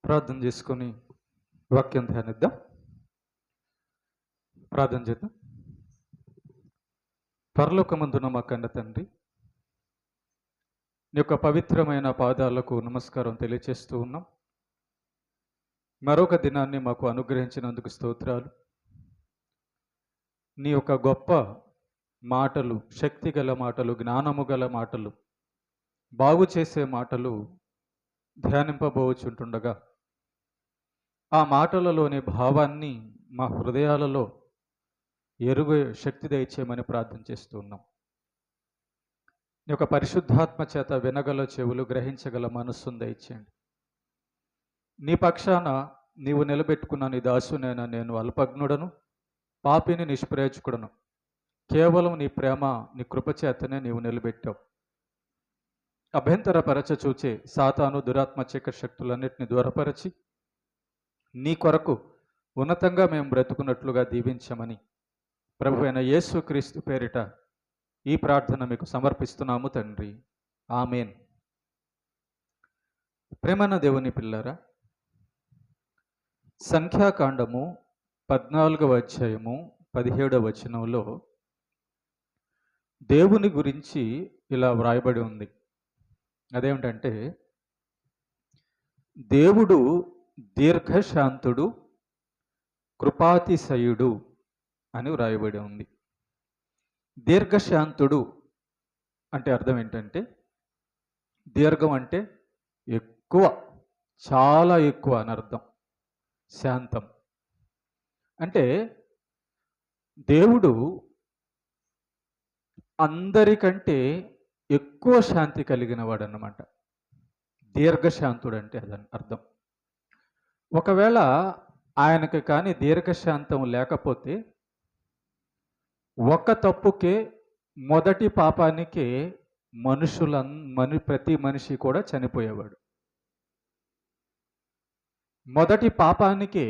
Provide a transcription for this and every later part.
ప్రార్థన చేసుకొని వాక్యం ధ్యానిద్దాం. ప్రార్థన చేద్దాం. పరలోకమందున మా కన్న తండ్రి, నీ యొక్క పవిత్రమైన పాదాలకు నమస్కారం తెలియచేస్తూ ఉన్నాం. మరొక దినాన్ని మాకు అనుగ్రహించినందుకు స్తోత్రాలు. నీ యొక్క గొప్ప మాటలు, శక్తి గల మాటలు, జ్ఞానము గల మాటలు, బాగు చేసే మాటలు ధ్యానింపబోచుంటుండగా ఆ మాటలలోని భావాన్ని మా హృదయాలలో ఎరుగు శక్తి దయచేయమని ప్రార్థన చేస్తూ ఉన్నాం. నీ యొక్క పరిశుద్ధాత్మ చేత వినగల చెవులు, గ్రహించగల మనస్సును దయచేయండి. నీ పక్షాన నీవు నిలబెట్టుకున్న నీ దాసునైనా నేను అల్పజ్ఞుడను, పాపిని, నిష్ప్రయోజకుడను. కేవలం నీ ప్రేమ, నీ కృపచేతనే నీవు నిలబెట్టావు. అభ్యంతరపరచ చూచే సాతాను, దురాత్మ, చీకటి శక్తులన్నింటినీ దూరపరచి నీ కొరకు ఉన్నతంగా మేము బ్రతుకున్నట్లుగా దీవించమని ప్రభువైన యేసుక్రీస్తు పేరిట ఈ ప్రార్థన మీకు సమర్పిస్తున్నాము తండ్రి. ఆమేన్. ప్రేమన్న దేవుని పిల్లరా, సంఖ్యాకాండము 14వ అధ్యాయము 17వ వచనంలో దేవుని గురించి ఇలా వ్రాయబడి ఉంది. అదేమిటంటే, దేవుడు దీర్ఘశాంతుడు, కృపాతిశయుడు అని వ్రాయబడి ఉంది. దీర్ఘశాంతుడు అంటే అర్థం ఏంటంటే, దీర్ఘం అంటే ఎక్కువ, చాలా ఎక్కువ అని అర్థం. శాంతం అంటే దేవుడు అందరికంటే ఎక్కువ శాంతి కలిగిన వాడు అన్నమాట. దీర్ఘశాంతుడు అంటే అదని అర్థం. ఒకవేళ ఆయనకు కానీ దీర్ఘశాంతం లేకపోతే ఒక తప్పుకే, మొదటి పాపానికే ప్రతి మనిషి కూడా చనిపోయేవాడు. మొదటి పాపానికే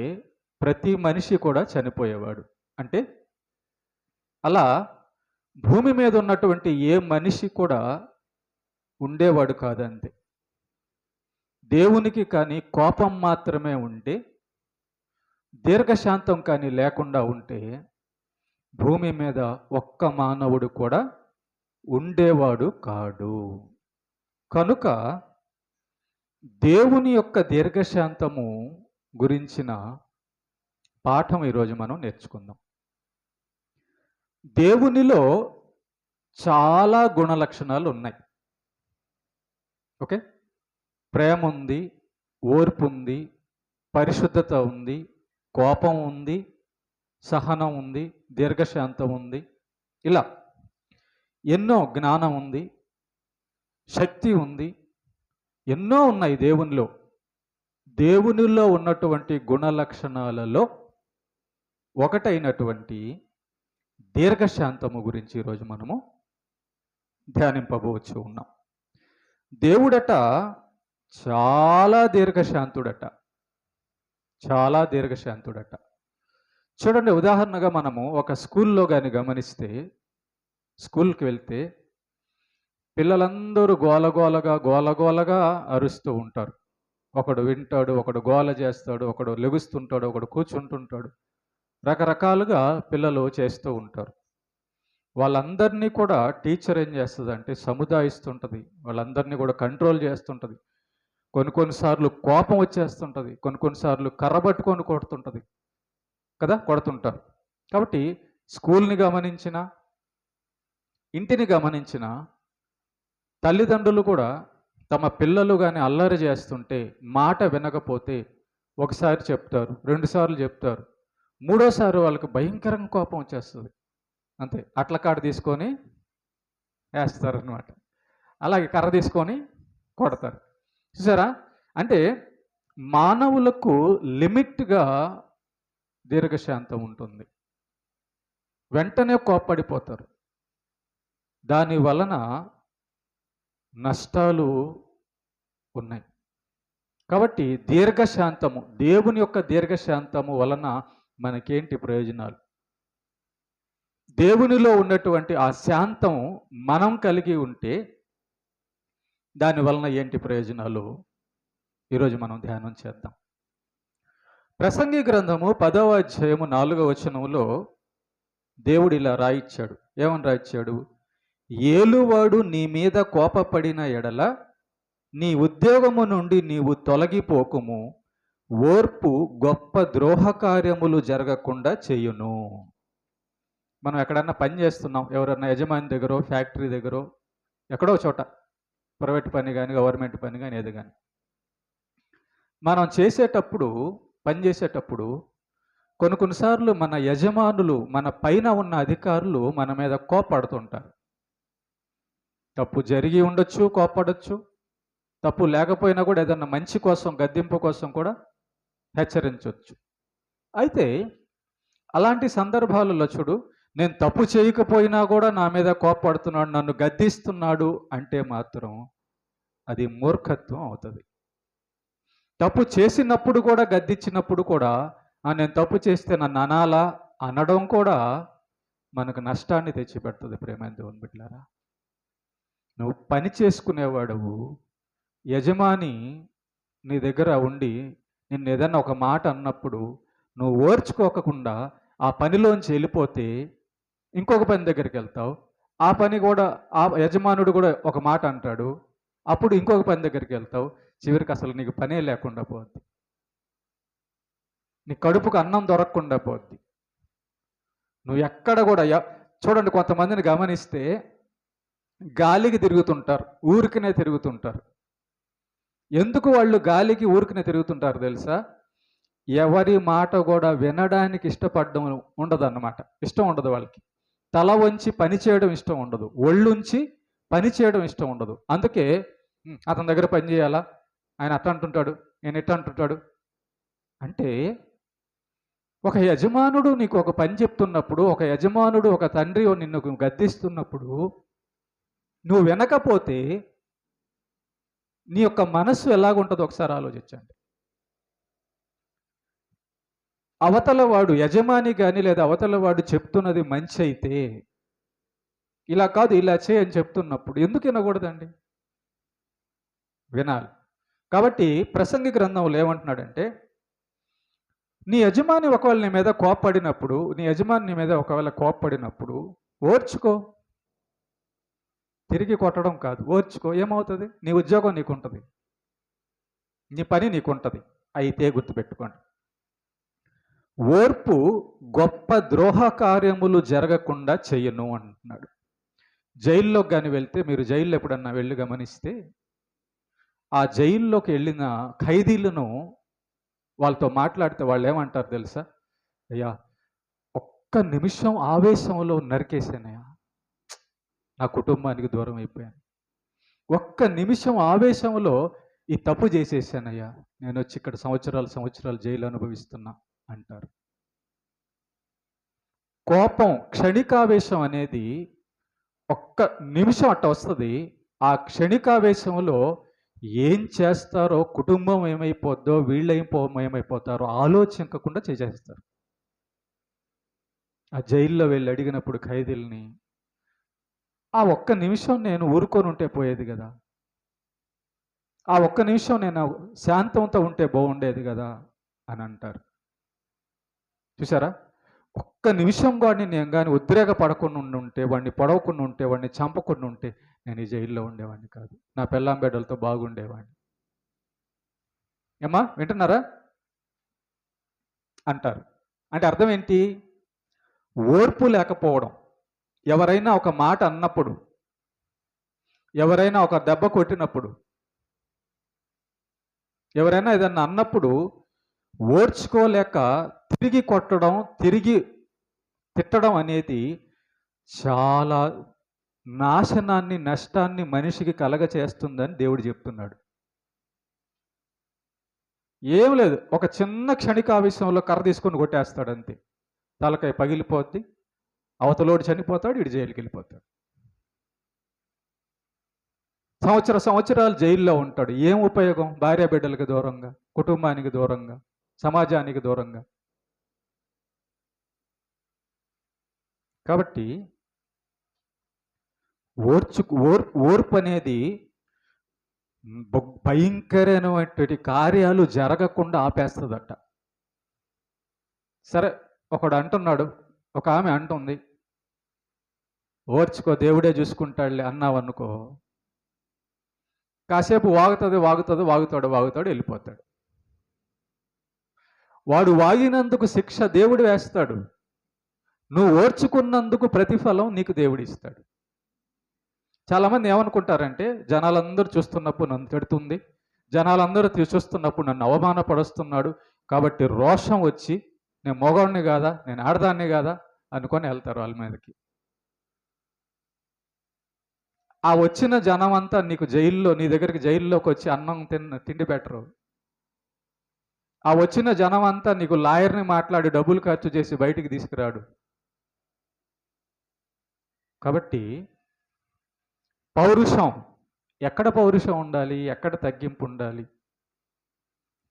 ప్రతి మనిషి కూడా చనిపోయేవాడు. అంటే అలా భూమి మీద ఉన్నటువంటి ఏ మనిషి కూడా ఉండేవాడు కాదంతే. దేవునికి కానీ కోపం మాత్రమే ఉంటే, దీర్ఘశాంతం కానీ లేకుండా ఉంటే భూమి మీద ఒక్క మానవుడు కూడా ఉండేవాడు కాడు. కనుక దేవుని యొక్క దీర్ఘశాంతము గురించిన పాఠం ఈరోజు మనం నేర్చుకుందాం. దేవునిలో చాలా గుణలక్షణాలు ఉన్నాయి. ఓకే, ప్రేమ ఉంది, ఓర్పు ఉంది, పరిశుద్ధత ఉంది, కోపం ఉంది, సహనం ఉంది, దీర్ఘశాంతం ఉంది. ఇలా ఎన్నో, జ్ఞానం ఉంది, శక్తి ఉంది, ఎన్నో ఉన్నాయి దేవునిలో. దేవునిలో ఉన్నటువంటి గుణలక్షణాలలో ఒకటైనటువంటి దీర్ఘశాంతము గురించి ఈరోజు మనము ధ్యానింపబోవచ్చు ఉన్నాం. దేవుడట చాలా దీర్ఘశాంతుడట, చాలా దీర్ఘశాంతుడట. చూడండి, ఉదాహరణగా మనము ఒక స్కూల్లో కానీ గమనిస్తే, స్కూల్కి వెళ్తే పిల్లలందరూ గోలగోలగా అరుస్తూ ఉంటారు. ఒకడు వింటాడు, ఒకడు గోల చేస్తాడు, ఒకడు లెగుస్తుంటాడు, ఒకడు కూర్చుంటుంటాడు. రకరకాలుగా పిల్లలు చేస్తూ ఉంటారు. వాళ్ళందరినీ కూడా టీచర్ ఏం చేస్తుందంటే సముదాయిస్తుంటుంది, వాళ్ళందరినీ కూడా కంట్రోల్ చేస్తుంటుంది. కొన్నిసార్లు కోపం వచ్చేస్తుంటుంది, కొన్నిసార్లు కర్ర పట్టుకొని కొడుతుంటుంది కదా, కొడుతుంటారు. కాబట్టి స్కూల్ని గమనించిన, ఇంటిని గమనించిన తల్లిదండ్రులు కూడా తమ పిల్లలు కానీ అల్లరి చేస్తుంటే, మాట వినకపోతే ఒకసారి చెప్తారు, 2 సార్లు చెప్తారు, 3వసారి వాళ్ళకి భయంకరంగా కోపం వచ్చేస్తుంది. అంతే, అట్ల కాడ తీసుకొని వేస్తారు అన్నమాట. అలాగే కర్ర తీసుకొని కొడతారు. చూసారా? అంటే మానవులకు లిమిట్గా దీర్ఘశాంతం ఉంటుంది. వెంటనే కోప్పడిపోతారు. దాని వలన నష్టాలు ఉన్నాయి. కాబట్టి దీర్ఘశాంతము, దేవుని యొక్క దీర్ఘశాంతము వలన మనకేంటి ప్రయోజనాలు? దేవునిలో ఉన్నటువంటి ఆ శాంతం మనం కలిగి ఉంటే దాని వలన ఏంటి ప్రయోజనాలు ఈరోజు మనం ధ్యానం చేద్దాం. ప్రసంగి గ్రంథము 10వ అధ్యాయము 4వ వచనంలో దేవుడు ఇలా రాయిచ్చాడు. ఏమని రాయిచ్చాడు? ఏలువాడు నీ మీద కోపపడిన ఎడల నీ ఉద్యోగము నుండి నీవు తొలగిపోకుము, ఓర్పు గొప్ప ద్రోహకార్యములు జరగకుండా చేయును. మనం ఎక్కడన్నా పని చేస్తున్నాం, ఎవరన్నా యజమాని దగ్గర, ఫ్యాక్టరీ దగ్గర, ఎక్కడో చోట, ప్రైవేట్ పని కానీ గవర్నమెంట్ పని కానీ ఏది కానీ, మనం చేసేటప్పుడు, పని చేసేటప్పుడు కొన్నిసార్లు మన యజమానులు, మన పైన ఉన్న అధికారులు మన మీద కోపడుతుంటారు. తప్పు జరిగి ఉండొచ్చు, కోపడచ్చు. తప్పు లేకపోయినా కూడా ఏదన్నా మంచి కోసం, గద్దింపు కోసం కూడా హెచ్చరించవచ్చు. అయితే అలాంటి సందర్భాలలో చూడు, నేను తప్పు చేయకపోయినా కూడా నా మీద కోపడుతున్నాడు, నన్ను గద్దిస్తున్నాడు అంటే మాత్రం అది మూర్ఖత్వం అవుతుంది. తప్పు చేసినప్పుడు కూడా, గద్దించినప్పుడు కూడా, నేను తప్పు చేస్తే నన్ను అనాలా అనడం కూడా మనకు నష్టాన్ని తెచ్చిపెడుతుంది. ప్రేమైన దేవుని బిడ్డలారా, నువ్వు పని చేసుకునేవాడవు, యజమాని నీ దగ్గర ఉండి నిన్ను ఏదన్నా ఒక మాట అన్నప్పుడు నువ్వు ఓర్చుకోకుండా ఆ పనిలోంచి వెళ్ళిపోతే ఇంకొక పని దగ్గరికి వెళ్తావు. ఆ పని కూడా, ఆ యజమానుడు కూడా ఒక మాట అంటాడు, అప్పుడు ఇంకొక పని దగ్గరికి వెళ్తావు. చివరికి అసలు నీకు పనే లేకుండా పోద్ది, నీ కడుపుకు అన్నం దొరకకుండా పోద్ది. నువ్వు ఎక్కడ కూడా చూడండి, కొంతమందిని గమనిస్తే గాలికి తిరుగుతుంటారు, ఊరికనే తిరుగుతుంటారు. ఎందుకు వాళ్ళు గాలికి ఊరికనే తిరుగుతుంటారు తెలుసా? ఎవరి మాట కూడా వినడానికి ఇష్టపడడం ఉండదన్నమాట. ఇష్టం ఉండదు వాళ్ళకి. తల వంచి పని చేయడం ఇష్టం ఉండదు, ఒళ్ళుంచి పని చేయడం ఇష్టం ఉండదు. అందుకే అతని దగ్గర పని చేయాలా, ఆయన అట్ట అంటుంటాడు, నేను ఎట్ట అంటుంటాడు అంటే, ఒక యజమానుడు నీకు ఒక పని చెప్తున్నప్పుడు, ఒక యజమానుడు, ఒక తండ్రి నిన్ను గద్దిస్తున్నప్పుడు నువ్వు వినకపోతే నీ యొక్క మనస్సు ఎలాగుంటుందో ఒకసారి ఆలోచించండి. అవతల వాడు యజమాని కానీ లేదా అవతల వాడు చెప్తున్నది మంచి అయితే, ఇలా కాదు ఇలా చేయని చెప్తున్నప్పుడు ఎందుకు వినకూడదండి? వినాలి. కాబట్టి ప్రసంగి గ్రంథంలో ఏమంటున్నాడంటే, నీ యజమాని ఒకవేళ నీ మీద కోప్పడినప్పుడు, నీ యజమాని నీ మీద ఒకవేళ కోప్పడినప్పుడు ఓర్చుకో. తిరిగి కొట్టడం కాదు, ఓర్చుకో. ఏమవుతుంది? నీ ఉద్యోగం నీకుంటుంది, నీ పని నీకుంటుంది. అయితే గుర్తుపెట్టుకోండి, ఓర్పు గొప్ప ద్రోహ కార్యములు జరగకుండా చెయ్యను అంటున్నాడు. జైల్లోకి కానీ వెళ్తే, మీరు జైల్లో ఎప్పుడన్నా వెళ్ళి గమనిస్తే, ఆ జైల్లోకి వెళ్ళిన ఖైదీలను వాళ్ళతో మాట్లాడితే వాళ్ళు ఏమంటారు తెలుసా? అయ్యా, ఒక్క నిమిషం ఆవేశంలో నరికేసానయ్యా, నా కుటుంబానికి దూరం అయిపోయాను. ఒక్క నిమిషం ఆవేశంలో ఈ తప్పు చేసేసానయ్యా, నేను వచ్చి ఇక్కడ సంవత్సరాలు జైలు అనుభవిస్తున్నా అంటారు. కోపం, క్షణికావేశం అనేది ఒక్క నిమిషం అట్ట వస్తుంది. ఆ క్షణికావేశంలో ఏం చేస్తారో, కుటుంబం ఏమైపోద్దో, ఏమైపోతారో ఆలోచించకుండా చేసేస్తారు. ఆ జైల్లో వెళ్ళి అడిగినప్పుడు ఖైదీల్ని, ఆ ఒక్క నిమిషం నేను ఊరుకొని ఉంటే పోయేది కదా, ఆ ఒక్క నిమిషం నేను శాంతంతో ఉంటే బాగుండేది కదా అని అంటారు. చూసారా? ఒక్క నిమిషం వాడిని నేను కానీ ఉద్రేక పడకుండా ఉంటే, వాడిని పొడవకుండా ఉంటే, వాడిని చంపకుండా ఉంటే నేను ఈ జైల్లో ఉండేవాడిని కాదు, నా పెళ్ళాం బిడ్డలతో బాగుండేవాడిని. ఏమ్మా, వింటున్నారా? అంటారు. అంటే అర్థం ఏంటి? ఓర్పు లేకపోవడం. ఎవరైనా ఒక మాట అన్నప్పుడు, ఎవరైనా ఒక దెబ్బ కొట్టినప్పుడు, ఎవరైనా ఏదన్నా అన్నప్పుడు ఓర్చుకోలేక తిరిగి కొట్టడం, తిరిగి తిట్టడం అనేది చాలా నాశనాన్ని, నష్టాన్ని మనిషికి కలగచేస్తుందని దేవుడు చెప్తున్నాడు. ఏం లేదు, ఒక చిన్న క్షణికావేశంలో కర్ర తీసుకొని కొట్టేస్తాడు అంతే. తలకాయ పగిలిపోద్ది, అవతలోడు చనిపోతాడు, ఇటు జైలుకి వెళ్ళిపోతాడు. సంవత్సరాలు జైల్లో ఉంటాడు. ఏం ఉపయోగం? భార్య బిడ్డలకు దూరంగా, కుటుంబానికి దూరంగా, సమాజానికి దూరంగా. కాబట్టి ఓర్పు అనేది భయంకరమైనటువంటి కార్యాలు జరగకుండా ఆపేస్తుందట. సరే, ఒకడు అంటున్నాడు, ఒక ఆమె అంటుంది, ఓర్చుకో దేవుడే చూసుకుంటాడులే అన్నావనుకో, కాసేపు వాగుతాడు వెళ్ళిపోతాడు. వాడు వాగినందుకు శిక్ష దేవుడు వేస్తాడు, నువ్వు ఓర్చుకున్నందుకు ప్రతిఫలం నీకు దేవుడు ఇస్తాడు. చాలామంది ఏమనుకుంటారంటే, జనాలందరూ చూస్తున్నప్పుడు నన్ను తిడుతుంది, జనాలందరూ చూస్తున్నప్పుడు నన్ను అవమానపరుస్తున్నాడు కాబట్టి రోషం వచ్చి నేను మగవాడిని కాదా, నేను ఆడదాన్ని కాదా అనుకొని వెళ్తారు వాళ్ళ మీదకి. ఆ వచ్చిన జనం అంతా నీకు నీ దగ్గరికి జైల్లోకి వచ్చి అన్నం తిండి పెట్టరు. ఆ వచ్చిన జనం అంతా నీకు లాయర్ని మాట్లాడి డబ్బులు ఖర్చు చేసి బయటికి తీసుకురాడు. కాబట్టి పౌరుషం, ఎక్కడ పౌరుషం ఉండాలి, ఎక్కడ తగ్గింపు ఉండాలి?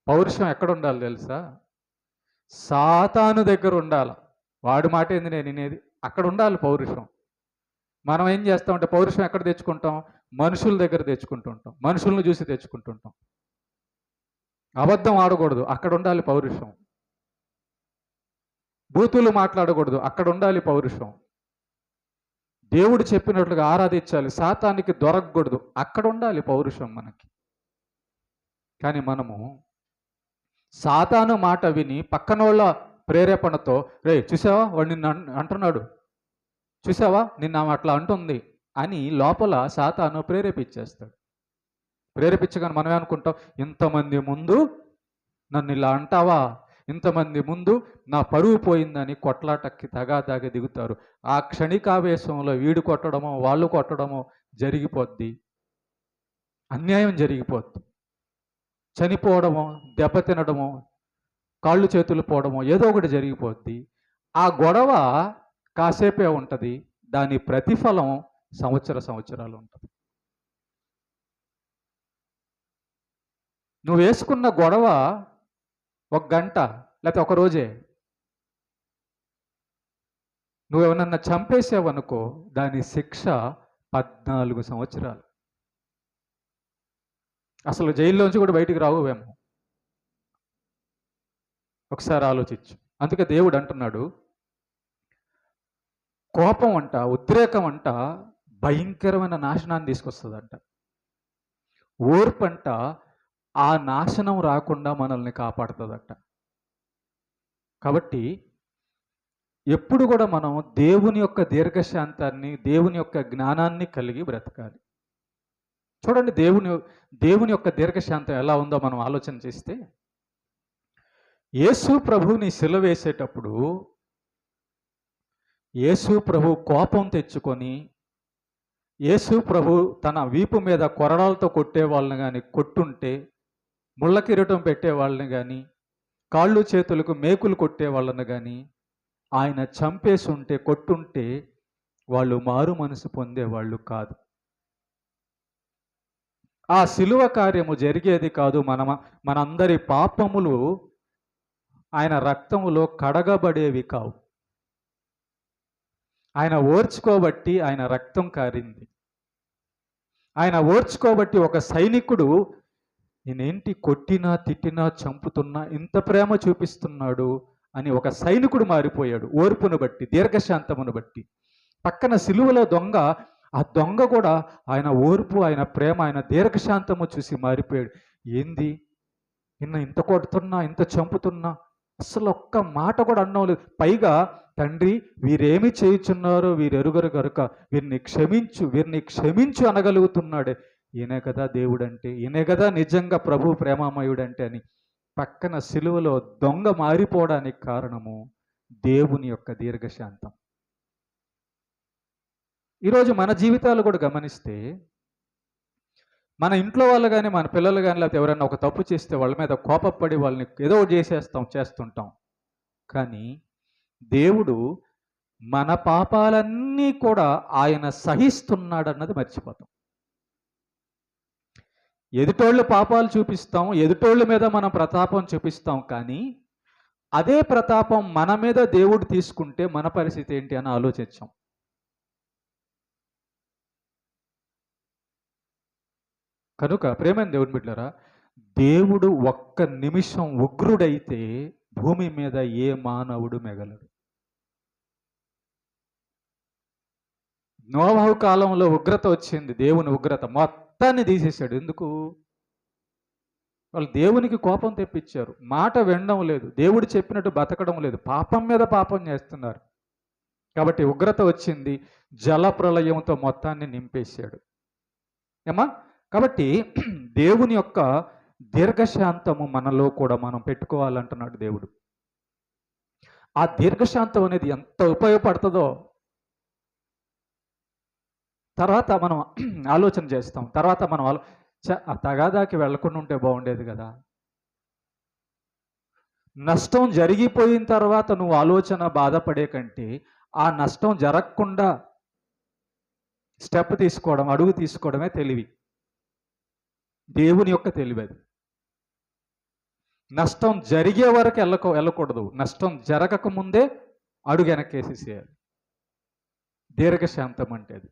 పౌరుషం ఎక్కడ ఉండాలి తెలుసా? సాతాను దగ్గర ఉండాలి. వాడి మాట ఏంది నేను వినేది, అక్కడ ఉండాలి పౌరుషం. మనం ఏం చేస్తామంటే పౌరుషం ఎక్కడ తెచ్చుకుంటాం? మనుషుల దగ్గర తెచ్చుకుంటుంటాం, మనుషులను చూసి తెచ్చుకుంటుంటాం. అబద్ధం ఆడకూడదు, అక్కడ ఉండాలి పౌరుషం. బూతులు మాట్లాడకూడదు, అక్కడ ఉండాలి పౌరుషం. దేవుడు చెప్పినట్లుగా ఆరాధించాలి, సాతానికి దొరకకూడదు, అక్కడ ఉండాలి పౌరుషం మనకి. కానీ మనము సాతాను మాట విని పక్కనోళ్ళ ప్రేరేపణతో, రే చూసావా వాడు నిన్ను అంటున్నాడు, చూసావా నిన్న అట్లా అంటుంది అని లోపల సాతాను ప్రేరేపించేస్తాడు. ప్రేరేపించగానే మనమే అనుకుంటాం, ఇంతమంది ముందు నన్ను ఇలా అంటావా, ఇంతమంది ముందు నా పరువు పోయిందని కొట్లాటకి తగాదాగా దిగుతారు. ఆ క్షణికావేశంలో వీడు కొట్టడమో వాళ్ళు కొట్టడమో జరిగిపోద్ది, అన్యాయం జరిగిపోద్ది, చనిపోవడమో దెబ్బతినడమో కాళ్ళు చేతులు పోవడమో ఏదో ఒకటి జరిగిపోద్ది. ఆ గొడవ కాసేపే ఉంటుంది, దాని ప్రతిఫలం సంవత్సరాలు ఉంటుంది. నువ్వు వేసుకున్న గొడవ ఒక గంట లేకపోతే ఒక రోజే. నువ్వేమన్నా చంపేసావనుకో, దాని శిక్ష 14 సంవత్సరాలు. అసలు జైల్లోంచి కూడా బయటికి రావువేమో. ఒకసారి ఆలోచించు. అందుకే దేవుడు అంటున్నాడు, కోపం అంట, ఉద్రేకం అంట భయంకరమైన నాశనాన్ని తీసుకొస్తుందంట. ఓర్పు అంట ఆ నాశనం రాకుండా మనల్ని కాపాడుతుందట. కాబట్టి ఎప్పుడు కూడా మనం దేవుని యొక్క దీర్ఘశాంతాన్ని, దేవుని యొక్క జ్ఞానాన్ని కలిగి బ్రతకాలి. చూడండి, దేవుని యొక్క దీర్ఘశాంతం ఎలా ఉందో మనం ఆలోచన చేస్తే, యేసు ప్రభువుని సిలువ వేసేటప్పుడు యేసు ప్రభు కోపం తెచ్చుకొని, యేసు ప్రభు తన వీపు మీద కొరడాలతో కొట్టే వాళ్ళని కానీ, కొట్టుంటే ముళ్ళ కిరీటం పెట్టే వాళ్ళని కానీ, కాళ్ళు చేతులకు మేకులు కొట్టే వాళ్ళని కానీ ఆయన చంపేసి ఉంటే, కొట్టుంటే వాళ్ళు మారు మనసు పొందేవాళ్ళు కాదు. ఆ సిలువ కార్యము జరిగేది కాదు. మనందరి పాపములు ఆయన రక్తములో కడగబడేవి కావు. ఆయన ఓర్చుకోబట్టి ఆయన రక్తం కారింది. ఆయన ఓర్చుకోబట్టి ఒక సైనికుడు నేనేంటి కొట్టినా తిట్టినా చంపుతున్నా ఇంత ప్రేమ చూపిస్తున్నాడు అని ఒక సైనికుడు మారిపోయాడు, ఓర్పును బట్టి, దీర్ఘశాంతమును బట్టి. పక్కన సిలువలో దొంగ, ఆ దొంగ కూడా ఆయన ఓర్పు, ఆయన ప్రేమ, ఆయన దీర్ఘశాంతము చూసి మారిపోయాడు. ఏంది ఇంత కొడుతున్నా, ఇంత చంపుతున్నా అసలు ఒక్క మాట కూడా అన్నం లేదు. పైగా తండ్రి వీరేమి చేయుచున్నారో వీరెరుగరు గనుక వీరిని క్షమించు అనగలుగుతున్నాడే. ఈయనే కదా దేవుడు అంటే, ఈయనే కదా నిజంగా ప్రభు ప్రేమామయుడంటే అని పక్కన సిలువలో దొంగ మారిపోవడానికి కారణము దేవుని యొక్క దీర్ఘశాంతం. ఈరోజు మన జీవితాలు కూడా గమనిస్తే, మన ఇంట్లో వాళ్ళు కానీ, మన పిల్లలు కానీ, లేకపోతే ఎవరైనా ఒక తప్పు చేస్తే వాళ్ళ మీద కోపపడి వాళ్ళని ఏదో చేస్తుంటాం. కానీ దేవుడు మన పాపాలన్నీ కూడా ఆయన సహిస్తున్నాడు అన్నది మర్చిపోతాం. ఎదుటోళ్ళ పాపాలు చూపిస్తాం, ఎదుటోళ్ళ మీద మనం ప్రతాపం చూపిస్తాం. కానీ అదే ప్రతాపం మన మీద దేవుడు తీసుకుంటే మన పరిస్థితి ఏంటి అని ఆలోచించాం. కనుక ప్రేమైన దేవుని బిడ్డలారా, దేవుడు ఒక్క నిమిషం ఉగ్రుడైతే భూమి మీద ఏ మానవుడు మిగలడు. నోవహు కాలంలో ఉగ్రత వచ్చింది, దేవుని ఉగ్రత మొత్తాన్ని తీసేశాడు. ఎందుకు? వాళ్ళు దేవునికి కోపం తెప్పించారు, మాట వినడం లేదు, దేవుడు చెప్పినట్టు బతకడం లేదు, పాపం మీద పాపం చేస్తున్నారు. కాబట్టి ఉగ్రత వచ్చింది, జల ప్రళయంతో మొత్తాన్ని నింపేశాడు. ఏమా? కాబట్టి దేవుని యొక్క దీర్ఘశాంతము మనలో కూడా మనం పెట్టుకోవాలంటున్నాడు దేవుడు. ఆ దీర్ఘశాంతం అనేది ఎంత ఉపయోగపడుతుందో తర్వాత మనం ఆలోచన చేస్తాం. తర్వాత మనం ఆ తగాదాకి వెళ్లకుండా ఉంటే బాగుండేది కదా. నష్టం జరిగిపోయిన తర్వాత నువ్వు ఆలోచన బాధపడే కంటే ఆ నష్టం జరగకుండా స్టెప్ తీసుకోవడం, అడుగు తీసుకోవడమే తెలివి. దేవుని యొక్క తెలివి అది. నష్టం జరిగే వరకు వెళ్ళకూడదు, నష్టం జరగక ముందే అడుగు వెనక్కేసేసేయాలి. దీర్ఘశాంతం అంటే అది.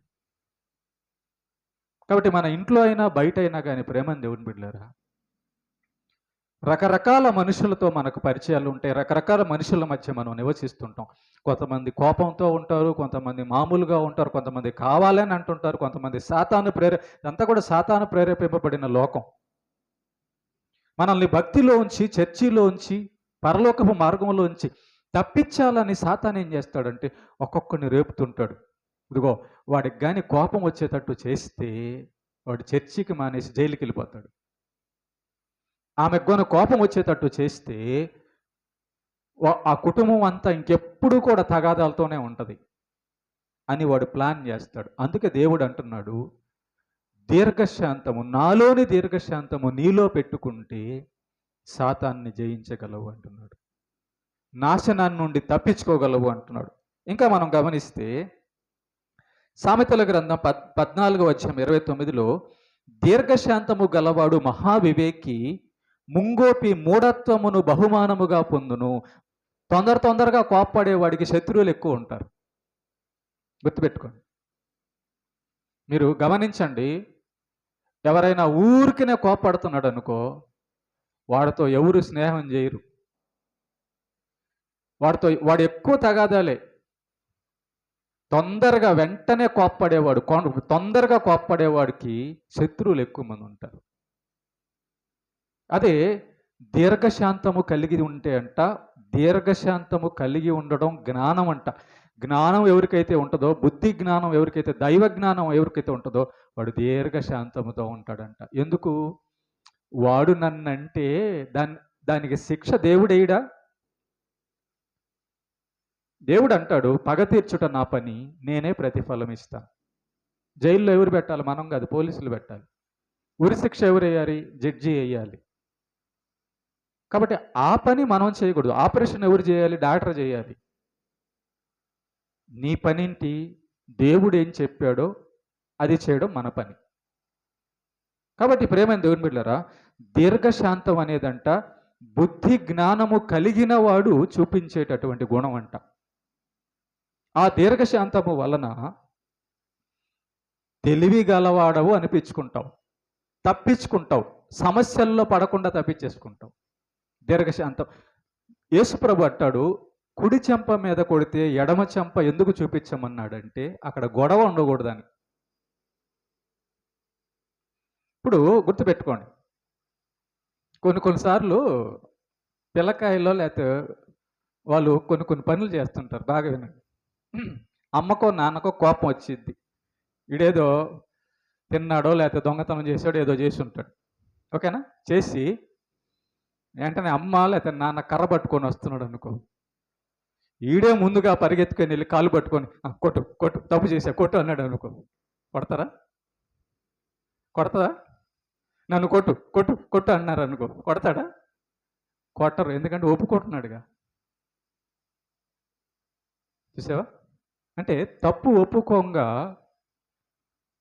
కాబట్టి మన ఇంట్లో అయినా బయట అయినా కానీ ప్రేమని దేవుని బిడ్డలారా, రకరకాల మనుషులతో మనకు పరిచయాలు ఉంటాయి, రకరకాల మనుషుల మధ్య మనం నివసిస్తుంటాం. కొంతమంది కోపంతో ఉంటారు, కొంతమంది మామూలుగా ఉంటారు, కొంతమంది కావాలని అంటుంటారు, కొంతమంది అంతా కూడా సాతాను ప్రేరేపింపబడిన లోకం. మనల్ని భక్తిలోంచి, చర్చిలోంచి, పరలోకపు మార్గంలోంచి తప్పించాలని సాతాను ఏం చేస్తాడంటే ఒక్కొక్కరిని రేపుతుంటాడు. ఇదిగో వాడికి కానీ కోపం వచ్చేటట్టు చేస్తే వాడు చర్చికి మానేసి జైలుకి వెళ్ళిపోతాడు. ఆమెకు కానీ కోపం వచ్చేటట్టు చేస్తే ఆ కుటుంబం అంతా ఇంకెప్పుడు కూడా తగాదాలతోనే ఉంటుంది అని వాడు ప్లాన్ చేస్తాడు. అందుకే దేవుడు అంటున్నాడు, దీర్ఘశాంతము, నాలోని దీర్ఘశాంతము నీలో పెట్టుకుంటే సాతాన్ని జయించగలవు అంటున్నాడు, నాశనాన్ని నుండి తప్పించుకోగలవు అంటున్నాడు. ఇంకా మనం గమనిస్తే సామెతల గ్రంథం 14:29 దీర్ఘశాంతము గలవాడు మహావివేకి, ముంగోపి మూఢత్వమును బహుమానముగా పొందును. తొందరగా కోప్పడేవాడికి శత్రువులు ఎక్కువ ఉంటారు. గుర్తుపెట్టుకోండి. మీరు గమనించండి, ఎవరైనా ఊరికినే కోప్పడుతున్నాడు అనుకో, వాడితో ఎవరు స్నేహం చేయరు. వాడు ఎక్కువ తగాదాలే. తొందరగా కోప్పడేవాడికి శత్రువులు ఎక్కువ మంది ఉంటారు. అదే దీర్ఘశాంతము కలిగి ఉంటే దీర్ఘశాంతము కలిగి ఉండడం జ్ఞానం అంట. జ్ఞానం ఎవరికైతే ఉంటుందో, బుద్ధి జ్ఞానం ఎవరికైతే, దైవ జ్ఞానం ఎవరికైతే ఉంటుందో వాడు దీర్ఘశాంతముతో ఉంటాడంట. ఎందుకు? వాడు నన్నంటే దానికి శిక్ష దేవుడేయడా? దేవుడు అంటాడు, పగ తీర్చుట నా పని, నేనే ప్రతిఫలం ఇస్తాను. జైల్లో ఎవరు పెట్టాలి? మనం కాదు, పోలీసులు పెట్టాలి. ఉరి శిక్ష ఎవరు వేయాలి? జడ్జి వేయాలి. కాబట్టి ఆ పని మనం చేయకూడదు. ఆపరేషన్ ఎవరు చేయాలి? డాక్టర్ చేయాలి. నీ పనింటి దేవుడు ఏం చెప్పాడో అది చేయడం మన పని. కాబట్టి ప్రేమైన దేవుని బిడ్డలారా, దీర్ఘశాంతం అనేదంట బుద్ధి జ్ఞానము కలిగిన వాడు చూపించేటటువంటి గుణం అంట. ఆ దీర్ఘశాంతము వలన తెలివి గలవాడవు అనిపించుకుంటావు, తప్పించుకుంటావు, సమస్యల్లో పడకుండా తప్పించేసుకుంటావు. దీర్ఘశాంతం. యేసుప్రభు అంటాడు, కుడి చెంప మీద కొడితే ఎడమ చెంప ఎందుకు చూపించమన్నాడంటే అక్కడ గొడవ ఉండకూడదని. ఇప్పుడు గుర్తుపెట్టుకోండి, కొన్నిసార్లు పిల్లకాయల్లో లేకపోతే వాళ్ళు కొన్ని పనులు చేస్తుంటారు. బాగా వినండి. అమ్మకో నాన్నకో కోపం వచ్చింది, వీడేదో తిన్నాడో లేకపోతే దొంగతనం చేసాడో ఏదో చేసి ఉంటాడు. ఓకేనా? చేసి వెంటనే అమ్మ లేకపోతే నాన్న కర్ర పట్టుకొని వస్తున్నాడు అనుకో, ఈడే ముందుగా పరిగెత్తుకొని వెళ్ళి కాలు పట్టుకొని కొట్టు కొట్టు, తప్పు చేసా కొట్టు అన్నాడు అనుకో, కొడతారా? నన్ను కొట్టు కొట్టు కొట్టు అన్నారు అనుకో, కొడతాడా? కొట్టరు. ఎందుకంటే ఒప్పుకుంటున్నాడుగా. చూసావా? అంటే తప్పు ఒప్పుకోంగా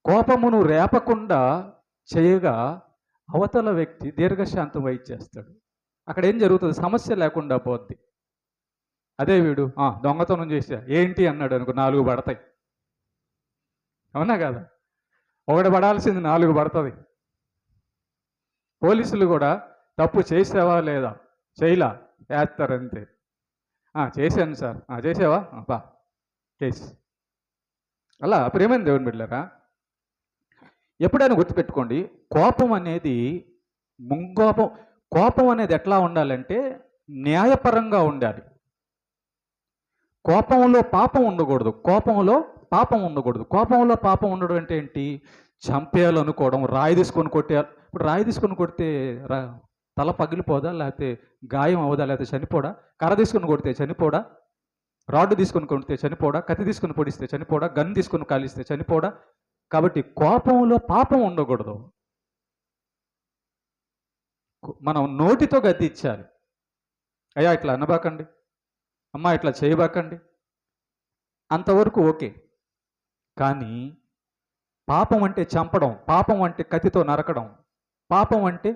కోపమును రేపకుండా చేయగా అవతల వ్యక్తి దీర్ఘశాంతం వహించేస్తాడు. అక్కడ ఏం జరుగుతుంది? సమస్య లేకుండా పోద్ది. అదే వీడు దొంగతనం చేసా ఏంటి అన్నాడు అనుకో, 4 పడతాయి. అవునా కదా? ఒకటి పడాల్సింది 4 పడుతుంది. పోలీసులు కూడా తప్పు చేసావా లేదా, చేయలా, వేస్తారు అంతే. చేశాను సార్. చేసావా? బా చేసి అలా ప్రేమైన దేవుని బిడ్డలారా, ఎప్పుడైనా గుర్తుపెట్టుకోండి, కోపం అనేది ముంకోపం కోపం అనేది ఎట్లా ఉండాలంటే న్యాయపరంగా ఉండాలి. కోపంలో పాపం ఉండకూడదు. కోపంలో పాపం ఉండడం అంటే ఏంటి? చంపేయాలనుకోవడం, రాయి తీసుకొని కొట్టేయాలి. ఇప్పుడు రాయి తీసుకొని కొడితే తల పగిలిపోదా? లేకపోతే గాయం అవదా? లేకపోతే చనిపోడా? కర్ర తీసుకొని కొడితే చనిపోడా? రాడ్డు తీసుకొని కొడితే చనిపోడా? కత్తి తీసుకొని పొడిస్తే చనిపోడా? గన్ తీసుకొని కాలిస్తే చనిపోడా? కాబట్టి కోపంలో పాపం ఉండకూడదు. మనం నోటితో గద్దించాలి. అయ్యా ఇట్లా అనబాకండి, అమ్మా ఇట్లా చేయబాకండి, అంతవరకు ఓకే. కానీ పాపం అంటే చంపడం, పాపం అంటే కత్తితో నరకడం, పాపం అంటే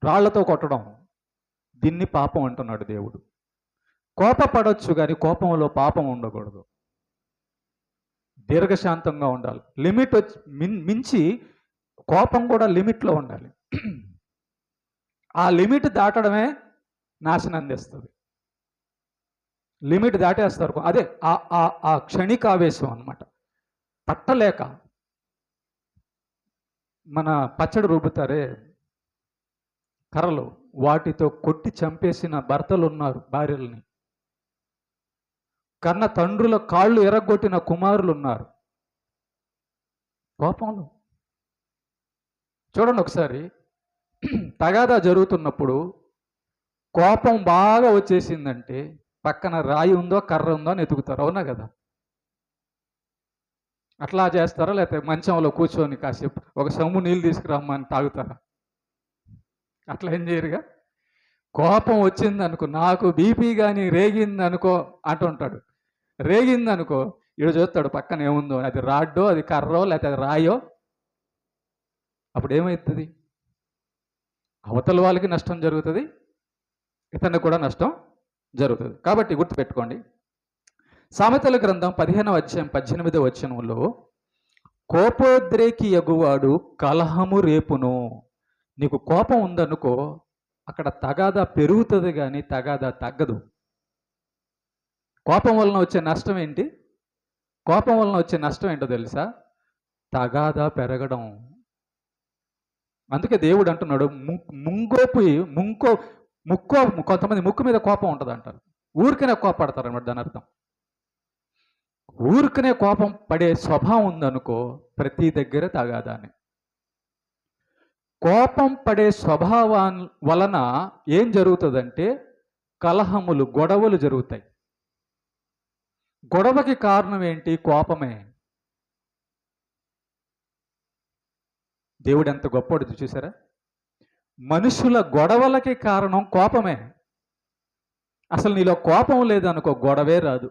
రాళ్లతో కొట్టడం, దీన్ని పాపం అంటున్నాడు దేవుడు. కోపపడవచ్చు కానీ కోపంలో పాపం ఉండకూడదు. దీర్ఘశాంతంగా ఉండాలి. లిమిట్ వచ్చి మించి కోపం కూడా లిమిట్లో ఉండాలి. ఆ లిమిట్ దాటడమే నాశనం తెస్తుంది. లిమిట్ దాటేస్తారు. అదే ఆ క్షణికావేశం అన్నమాట. పట్టలేక మన పచ్చడి రుబ్బుతారే కర్రలు, వాటితో కొట్టి చంపేసిన భర్తలు ఉన్నారు, భార్యల్ని. కన్న తండ్రుల కాళ్ళు ఎరగొట్టిన కుమారులు ఉన్నారు కోపంలో. చూడండి ఒకసారి, తగాదా జరుగుతున్నప్పుడు కోపం బాగా వచ్చేసిందంటే పక్కన రాయి ఉందో కర్ర ఉందో అని ఎతుకుతారు, అవునా కదా? అట్లా చేస్తారా? లేకపోతే మంచంలో కూర్చొని కాసేపు ఒక సొమ్ము నీళ్ళు తీసుకురమ్మని తాగుతారా? అట్లా ఏం చేయరుగా. కోపం వచ్చింది అనుకో, నాకు బీపీ కానీ రేగింది అనుకో అంటుంటాడు. రేగింది అనుకో, ఇడు చూస్తాడు పక్కన ఏముందో, అది రాడ్డో, అది కర్రో, లేకపోతే అది రాయో. అప్పుడు ఏమవుతుంది? అవతల వాళ్ళకి నష్టం జరుగుతుంది, ఇతనికి కూడా నష్టం జరుగుతుంది. కాబట్టి గుర్తుపెట్టుకోండి, సామెతల గ్రంథం 15వ అధ్యాయం 18వ వచనంలో, కోపోద్రేకి యగువాడు కలహము రేపును. నీకు కోపం ఉందనుకో, అక్కడ తగాదా పెరుగుతుంది కానీ తగాదా తగ్గదు. కోపం వలన వచ్చే నష్టం ఏంటి? కోపం వలన వచ్చే నష్టం ఏంటో తెలుసా? తగాదా పెరగడం. అందుకే దేవుడు అంటున్నాడు, కొంతమంది ముక్కు మీద కోపం ఉంటుంది అంటారు. ఊరికనే కోపడతారు అన్నమాట. దాని అర్థం ఊరికనే కోపం పడే స్వభావం ఉందనుకో, ప్రతి దగ్గర తగాదానే. కోపం పడే స్వభావం వలన ఏం జరుగుతుందంటే కలహములు, గొడవలు జరుగుతాయి. గొడవకి కారణం ఏంటి? కోపమే. దేవుడు ఎంత గొప్పవాడు చూసారా? మనుషుల గొడవలకి కారణం కోపమే. అసలు నీలో కోపం లేదనుకో, గొడవే రాదు.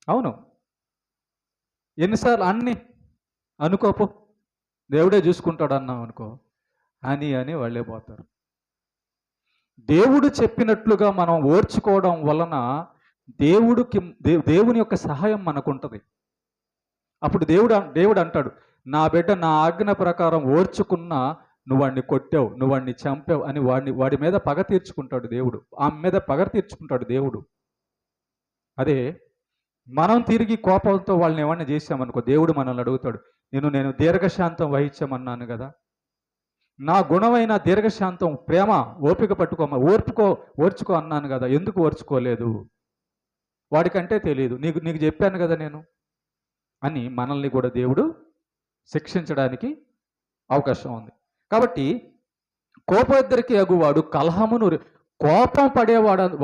అవును, ఎన్నిసార్లు అన్ని అనుకోపు, దేవుడే చూసుకుంటాడు అన్నాం అనుకో, అని వాళ్ళే పోతారు. దేవుడు చెప్పినట్లుగా మనం ఓర్చుకోవడం వలన దేవుని యొక్క సహాయం మనకు ఉంటుంది. అప్పుడు దేవుడు అంటాడు, నా బిడ్డ నా ఆజ్ఞ ప్రకారం ఓర్చుకున్నా నువ్వు వాడిని కొట్టావు, నువ్వు వాడిని చంపావు అని వాడి మీద పగ తీర్చుకుంటాడు దేవుడు. ఆమె మీద పగ తీర్చుకుంటాడు దేవుడు. అదే మనం తిరిగి కోపంతో వాళ్ళని ఏమన్నా చేశామనుకో, దేవుడు మనల్ని అడుగుతాడు, నేను దీర్ఘశాంతం వహించమన్నాను కదా, నా గుణమైన దీర్ఘశాంతం, ప్రేమ, ఓపిక పట్టుకోమా, ఓర్చుకో అన్నాను కదా, ఎందుకు ఓర్చుకోలేదు? వాడికంటే తెలియదు, నీకు చెప్పాను కదా నేను అని మనల్ని కూడా దేవుడు శిక్షించడానికి అవకాశం ఉంది. కాబట్టి కోపోద్రికి అగువాడు కలహమును, కోపం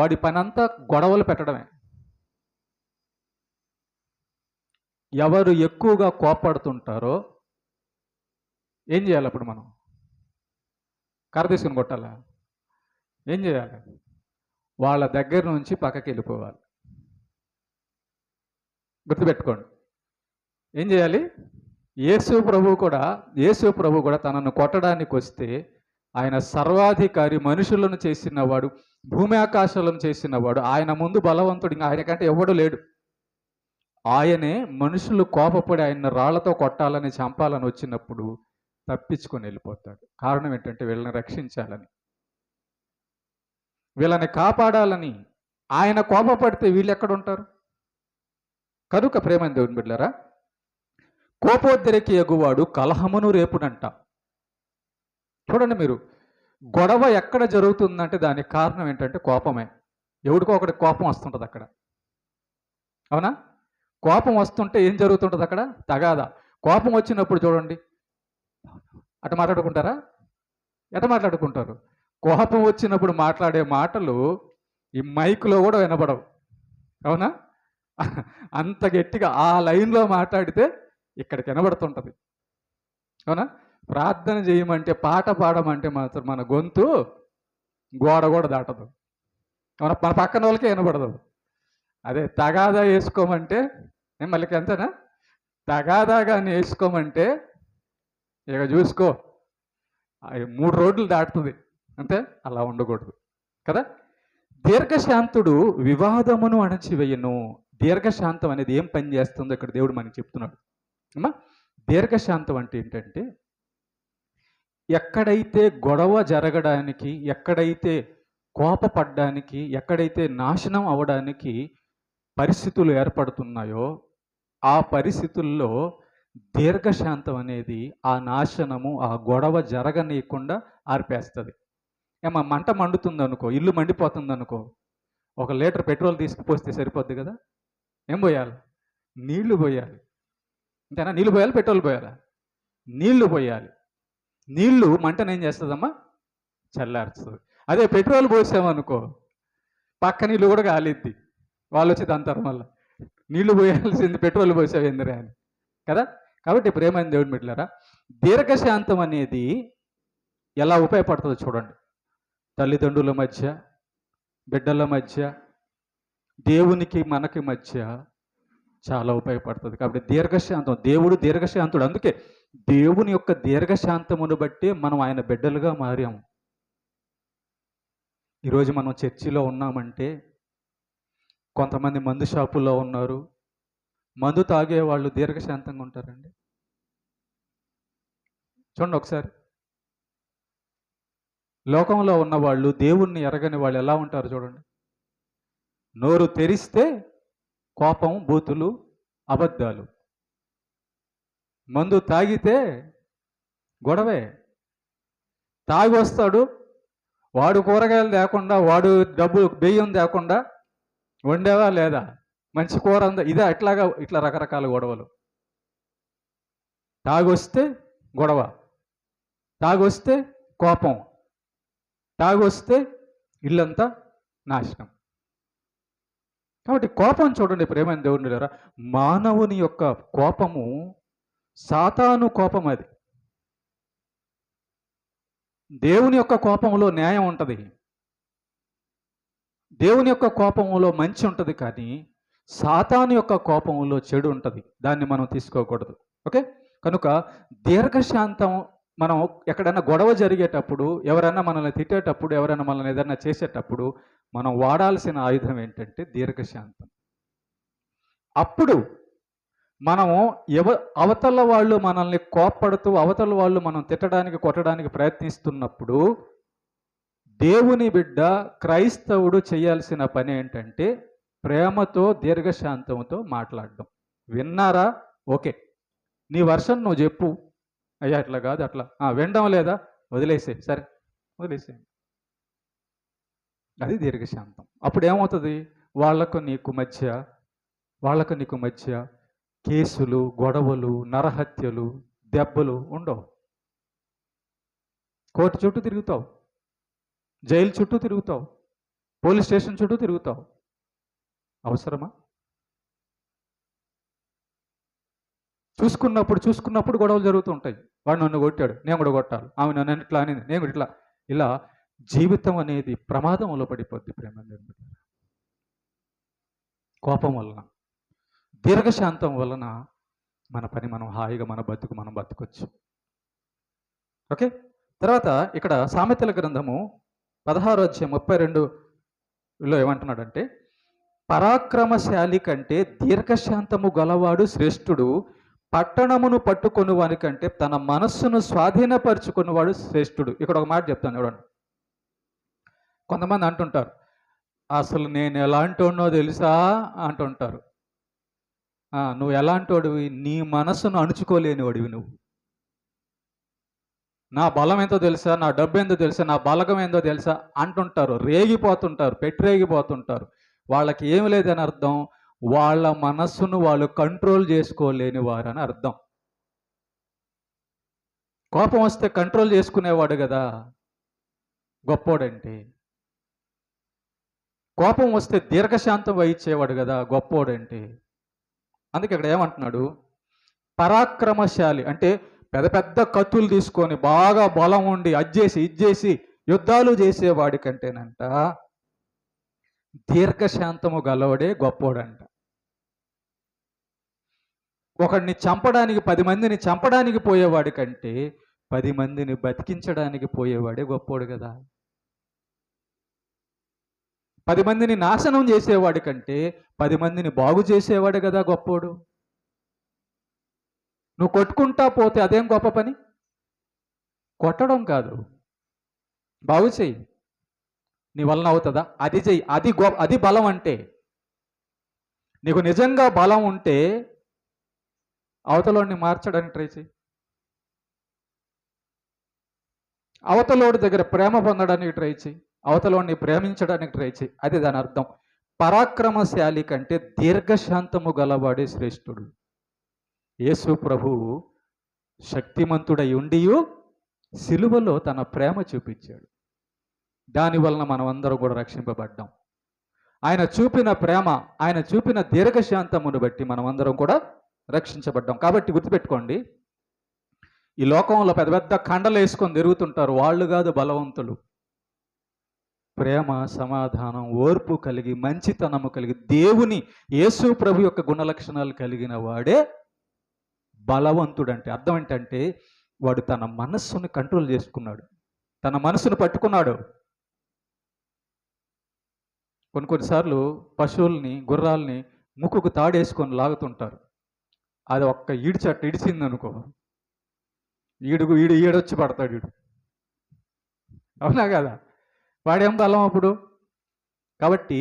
వాడి పనంతా గొడవలు పెట్టడమే. ఎవరు ఎక్కువగా కోపడుతుంటారో ఏం చేయాలి? అప్పుడు మనం కర్ర తీసుకుని కొట్టాలా? ఏం చేయాలి? వాళ్ళ దగ్గర నుంచి పక్కకి వెళ్ళిపోవాలి. గుర్తుపెట్టుకోండి, ఏం చేయాలి? యేసు ప్రభు కూడా తనను కొట్టడానికి వస్తే ఆయన సర్వాధికారి, మనుషులను చేసినవాడు, భూమి ఆకాశాలను చేసినవాడు, ఆయన ముందు బలవంతుడు ఇంకా ఆయన కంటే ఎవడు లేడు. ఆయనే మనుషులు కోపపడి ఆయన రాళ్లతో కొట్టాలని, చంపాలని వచ్చినప్పుడు తప్పించుకొని వెళ్ళిపోతాడు. కారణం ఏంటంటే వీళ్ళని రక్షించాలని. వీళ్ళని కాపాడాలని ఆయన కోపపడితే వీళ్ళు ఎక్కడ ఉంటారు? కనుక ప్రేమైన దేవుని బిడ్డలారా, కోపోద్రేకి ఎగువాడు కలహమును రేపునంట. చూడండి మీరు, గొడవ ఎక్కడ జరుగుతుందంటే దానికి కారణం ఏంటంటే కోపమే. ఎవడికో ఒకటి కోపం వస్తుంటుంది అక్కడ, అవునా? కోపం వస్తుంటే ఏం జరుగుతుంటుంది అక్కడ? తగాదా. కోపం వచ్చినప్పుడు చూడండి, అటు మాట్లాడుకుంటారా? ఎట మాట్లాడుకుంటారు? కోపం వచ్చినప్పుడు మాట్లాడే మాటలు ఈ మైక్లో కూడా వినపడవు, అవునా? అంత గట్టిగా ఆ లైన్లో మాట్లాడితే ఇక్కడికి వినబడుతుంటుంది, అవునా? ప్రార్థన చేయమంటే, పాట పాడమంటే మాత్రం మన గొంతు గోడ కూడా దాటదు, మన పక్కన వాళ్ళకే వినబడదు. అదే తగాదా వేసుకోమంటే, మళ్ళీ ఎంతనా తగాదా కానీ వేసుకోమంటే ఇక చూసుకో 3 రోడ్లు దాటుతుంది, అంతే. అలా ఉండకూడదు కదా. దీర్ఘశాంతుడు వివాదమును అణచివేయను. దీర్ఘశాంతం అనేది ఏం పని చేస్తుందో ఇక్కడ దేవుడు మనకి చెప్తున్నాడు అమ్మా. దీర్ఘశాంతం అంటే ఏంటంటే, ఎక్కడైతే గొడవ జరగడానికి, ఎక్కడైతే కోపపడ్డానికి, ఎక్కడైతే నాశనం అవడానికి పరిస్థితులు ఏర్పడుతున్నాయో ఆ పరిస్థితుల్లో దీర్ఘశాంతం అనేది ఆ నాశనము, ఆ గొడవ జరగనీయకుండా ఆర్పేస్తుంది. మంట మండుతుంది అనుకో, ఇల్లు మండిపోతుంది అనుకో, 1 లీటర్ పెట్రోల్ తీసుకుపోస్తే సరిపోద్ది కదా. ఏం పోయాలి? నీళ్లు పోయాలి, అంతేనా? నీళ్లు పోయాలి, పెట్రోల్ పోయాలా? నీళ్లు పోయాలి. నీళ్లు మంటను ఏం చేస్తుందమ్మా? చల్లారుస్తుంది. అదే పెట్రోల్ పోసామనుకో, పక్క నీళ్ళు కూడా కాలిద్ది, వాళ్ళు వచ్చి దంతారు మళ్ళీ, నీళ్లు పోయాల్సింది పెట్రోల్ పోసావు ఎందురే అని కదా. కాబట్టి ప్రేమైన దేవుని బిడ్డలారా, దీర్ఘశాంతం అనేది ఎలా ఉపయోగపడుతుందో చూడండి. తల్లిదండ్రుల మధ్య, బిడ్డల మధ్య, దేవునికి మనకి మధ్య చాలా ఉపయోగపడుతుంది. కాబట్టి దీర్ఘశాంతం, దేవుడు దీర్ఘశాంతుడు. అందుకే దేవుని యొక్క దీర్ఘశాంతమును బట్టి మనం ఆయన బిడ్డలుగా మారాము. ఈరోజు మనం చర్చిలో ఉన్నామంటే, కొంతమంది మందు షాపుల్లో ఉన్నారు. మందు తాగే వాళ్ళు దీర్ఘశాంతంగా ఉంటారండి? చూడండి ఒకసారి. లోకంలో ఉన్న వాళ్ళు, దేవుణ్ణి ఎరగని వాళ్ళు ఎలా ఉంటారు చూడండి. నోరు తెరిస్తే కోపం, బూతులు, అబద్ధాలు. మందు తాగితే గొడవే. తాగి వస్తాడు, వాడు కూరగాయలు తేకుండా, వాడు డబ్బు బియ్యం తేకుండా, వండేవా లేదా, మంచి కూర ఉందా, ఇదే ఇట్లా రకరకాల గొడవలు. తాగొస్తే గొడవ, తాగొస్తే కోపం, తాగొస్తే ఇల్లంతా నాశనం. కాబట్టి కోపం చూడండి ప్రేమైన దేవుని ద్వారా, మానవుని యొక్క కోపము సాతాను కోపం. అది దేవుని యొక్క కోపంలో న్యాయం ఉంటుంది, దేవుని యొక్క కోపంలో మంచి ఉంటుంది, కానీ సాతాను యొక్క కోపంలో చెడు ఉంటుంది. దాన్ని మనం తీసుకోకూడదు. ఓకే. కనుక దీర్ఘశాంతం, మనం ఎక్కడైనా గొడవ జరిగేటప్పుడు, ఎవరైనా మనల్ని తిట్టేటప్పుడు, ఎవరైనా మనల్ని ఏదైనా చేసేటప్పుడు మనం వాడాల్సిన ఆయుధం ఏంటంటే దీర్ఘశాంతం. అప్పుడు మనము అవతల వాళ్ళు మనల్ని కోప్పడుతూ, అవతల వాళ్ళు మనం తిట్టడానికి, కొట్టడానికి ప్రయత్నిస్తున్నప్పుడు దేవుని బిడ్డ, క్రైస్తవుడు చేయాల్సిన పని ఏంటంటే ప్రేమతో, దీర్ఘశాంతంతో మాట్లాడడం. విన్నారా? ఓకే, నీ వర్షన్ నువ్వు చెప్పు. అయ్యా అట్లా కాదు, అట్లా వినడం లేదా, వదిలేసే, సరే వదిలేసే. అది దీర్ఘశాంతం. అప్పుడు ఏమవుతుంది? వాళ్ళకు నీకు మధ్య కేసులు, గొడవలు, నరహత్యలు, దెబ్బలు ఉండవు. కోర్టు చుట్టూ తిరుగుతావు, జైలు చుట్టూ తిరుగుతావు, పోలీస్ స్టేషన్ చుట్టూ తిరుగుతావు. అవసరమా? చూసుకున్నప్పుడు గొడవలు జరుగుతూ ఉంటాయి. వాడు నన్ను కొట్టాడు, నేను కూడా కొట్టాలి, ఆమె నన్ను ఇట్లా అనేది, నేను కూడా ఇట్లా. ఇలా జీవితం అనేది ప్రమాదంలో పడిపోద్ది ప్రేమ. కోపం వలన, దీర్ఘశాంతం వలన మన పని మనం హాయిగా, మన బతుకు మనం బతకొచ్చు. ఓకే. తర్వాత ఇక్కడ సామెతల గ్రంథము 16:32లో ఏమంటున్నాడంటే, పరాక్రమశాలి కంటే దీర్ఘశాంతము గలవాడు శ్రేష్ఠుడు, పట్టణమును పట్టుకొని వాని కంటే తన మనస్సును స్వాధీనపరుచుకున్నవాడు శ్రేష్ఠుడు. ఇక్కడ ఒక మాట చెప్తాను చూడండి. కొంతమంది అంటుంటారు, అసలు నేను ఎలాంటోనో తెలుసా అంటుంటారు. నువ్వు ఎలాంటోడివి? నీ మనసును అణుచుకోలేని వాడివి నువ్వు. నా బలం ఎంతో తెలుసా, నా డబ్బు ఎంతో తెలుసా, నా బలగం ఏందో తెలుసా అంటుంటారు. రేగిపోతుంటారు, పెట్టిరేగిపోతుంటారు. వాళ్ళకి ఏమి లేదని అర్థం, వాళ్ళ మనస్సును వాళ్ళు కంట్రోల్ చేసుకోలేని వారని అర్థం. కోపం వస్తే కంట్రోల్ చేసుకునేవాడు కదా గొప్పోడంటే. కోపం వస్తే దీర్ఘశాంతం వహించేవాడు కదా గొప్పోడంటే. అందుకే ఇక్కడ ఏమంటున్నాడు, పరాక్రమశాలి అంటే పెద్ద పెద్ద కత్తులు తీసుకొని బాగా బలం ఉండి అజ్జేసి ఇజ్జేసి యుద్ధాలు చేసేవాడి కంటేనంట దీర్ఘశాంతము గలవాడే గొప్పోడంట. ఒకడిని చంపడానికి 10 మందిని చంపడానికి పోయేవాడి కంటే 10 మందిని బతికించడానికి పోయేవాడే గొప్పోడు కదా. 10 మందిని నాశనం చేసేవాడి కంటే 10 మందిని బాగు చేసేవాడు కదా గొప్పోడు. నువ్వు కొట్టుకుంటా పోతే అదేం గొప్ప పని? కొట్టడం కాదు, బాగు చెయ్యి. నీ వలన అవుతుందా? అది చెయ్యి. అది బలం అంటే. నీకు నిజంగా బలం ఉంటే అవతలోడిని మార్చడానికి ట్రై చేయి. అవతలోడి దగ్గర ప్రేమ పొందడానికి ట్రై చేయి. అవతలోడిని ప్రేమించడానికి ట్రై చేయి. అది దాని అర్థం. పరాక్రమశాలి కంటే దీర్ఘశాంతము గలవాడే శ్రేష్ఠుడు. యేసు ప్రభువు శక్తిమంతుడై ఉండియు సిలువలో తన ప్రేమ చూపించాడు. దానివలన మనం అందరం కూడా రక్షింపబడ్డాం. ఆయన చూపిన ప్రేమ, ఆయన చూపిన దీర్ఘశాంతమును బట్టి మనం అందరం కూడా రక్షించబడ్డాం. కాబట్టి గుర్తుపెట్టుకోండి, ఈ లోకంలో పెద్ద పెద్ద కండలు వేసుకొని తిరుగుతుంటారు, వాళ్ళు కాదు బలవంతులు. ప్రేమ, సమాధానం, ఓర్పు కలిగి, మంచితనము కలిగి, దేవుని యేసు ప్రభు యొక్క గుణలక్షణాలు కలిగిన వాడే బలవంతుడంటే. అర్థం ఏంటంటే వాడు తన మనస్సును కంట్రోల్ చేసుకున్నాడు, తన మనసును పట్టుకున్నాడు. కొన్నిసార్లు పశువుల్ని, గుర్రాలని ముక్కుకు తాడేసుకొని లాగుతుంటారు. అది ఒక్క ఈడ్చట్టు ఇడిచింది అనుకో, ఈడొచ్చి పడతాడు ఈడు. అవునా కదా? వాడేం బలం అప్పుడు? కాబట్టి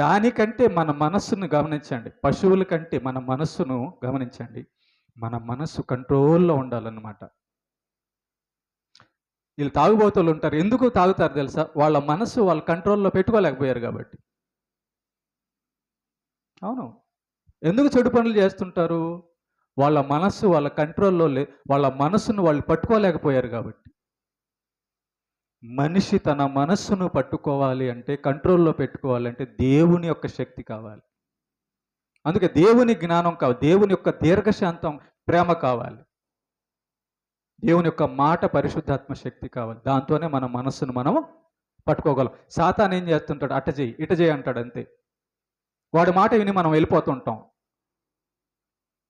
దానికంటే మన మనస్సును గమనించండి. పశువుల కంటే మన మనస్సును గమనించండి. మన మనస్సు కంట్రోల్లో ఉండాలన్నమాట. వీళ్ళు తాగుబోతులు ఉంటారు. ఎందుకు తాగుతారు తెలుసా? వాళ్ళ మనస్సు వాళ్ళ కంట్రోల్లో పెట్టుకోలేకపోయారు కాబట్టి. అవును. ఎందుకు చెడు పనులు చేస్తుంటారు? వాళ్ళ మనస్సు వాళ్ళ కంట్రోల్లో వాళ్ళ మనస్సును వాళ్ళు పట్టుకోలేకపోయారు కాబట్టి. మనిషి తన మనస్సును పట్టుకోవాలి అంటే, కంట్రోల్లో పెట్టుకోవాలంటే దేవుని యొక్క శక్తి కావాలి. అందుకే దేవుని జ్ఞానం కావాలి, దేవుని యొక్క దీర్ఘశాంతం, ప్రేమ కావాలి, దేవుని యొక్క మాట, పరిశుద్ధాత్మ శక్తి కావాలి. దాంతోనే మన మనస్సును మనం పట్టుకోగలం. సాతాను ఏం చేస్తుంటాడు? అట చేయి, ఇట చేయి అంటాడు, అంతే. వాడి మాట విని మనం వెళ్ళిపోతుంటాం.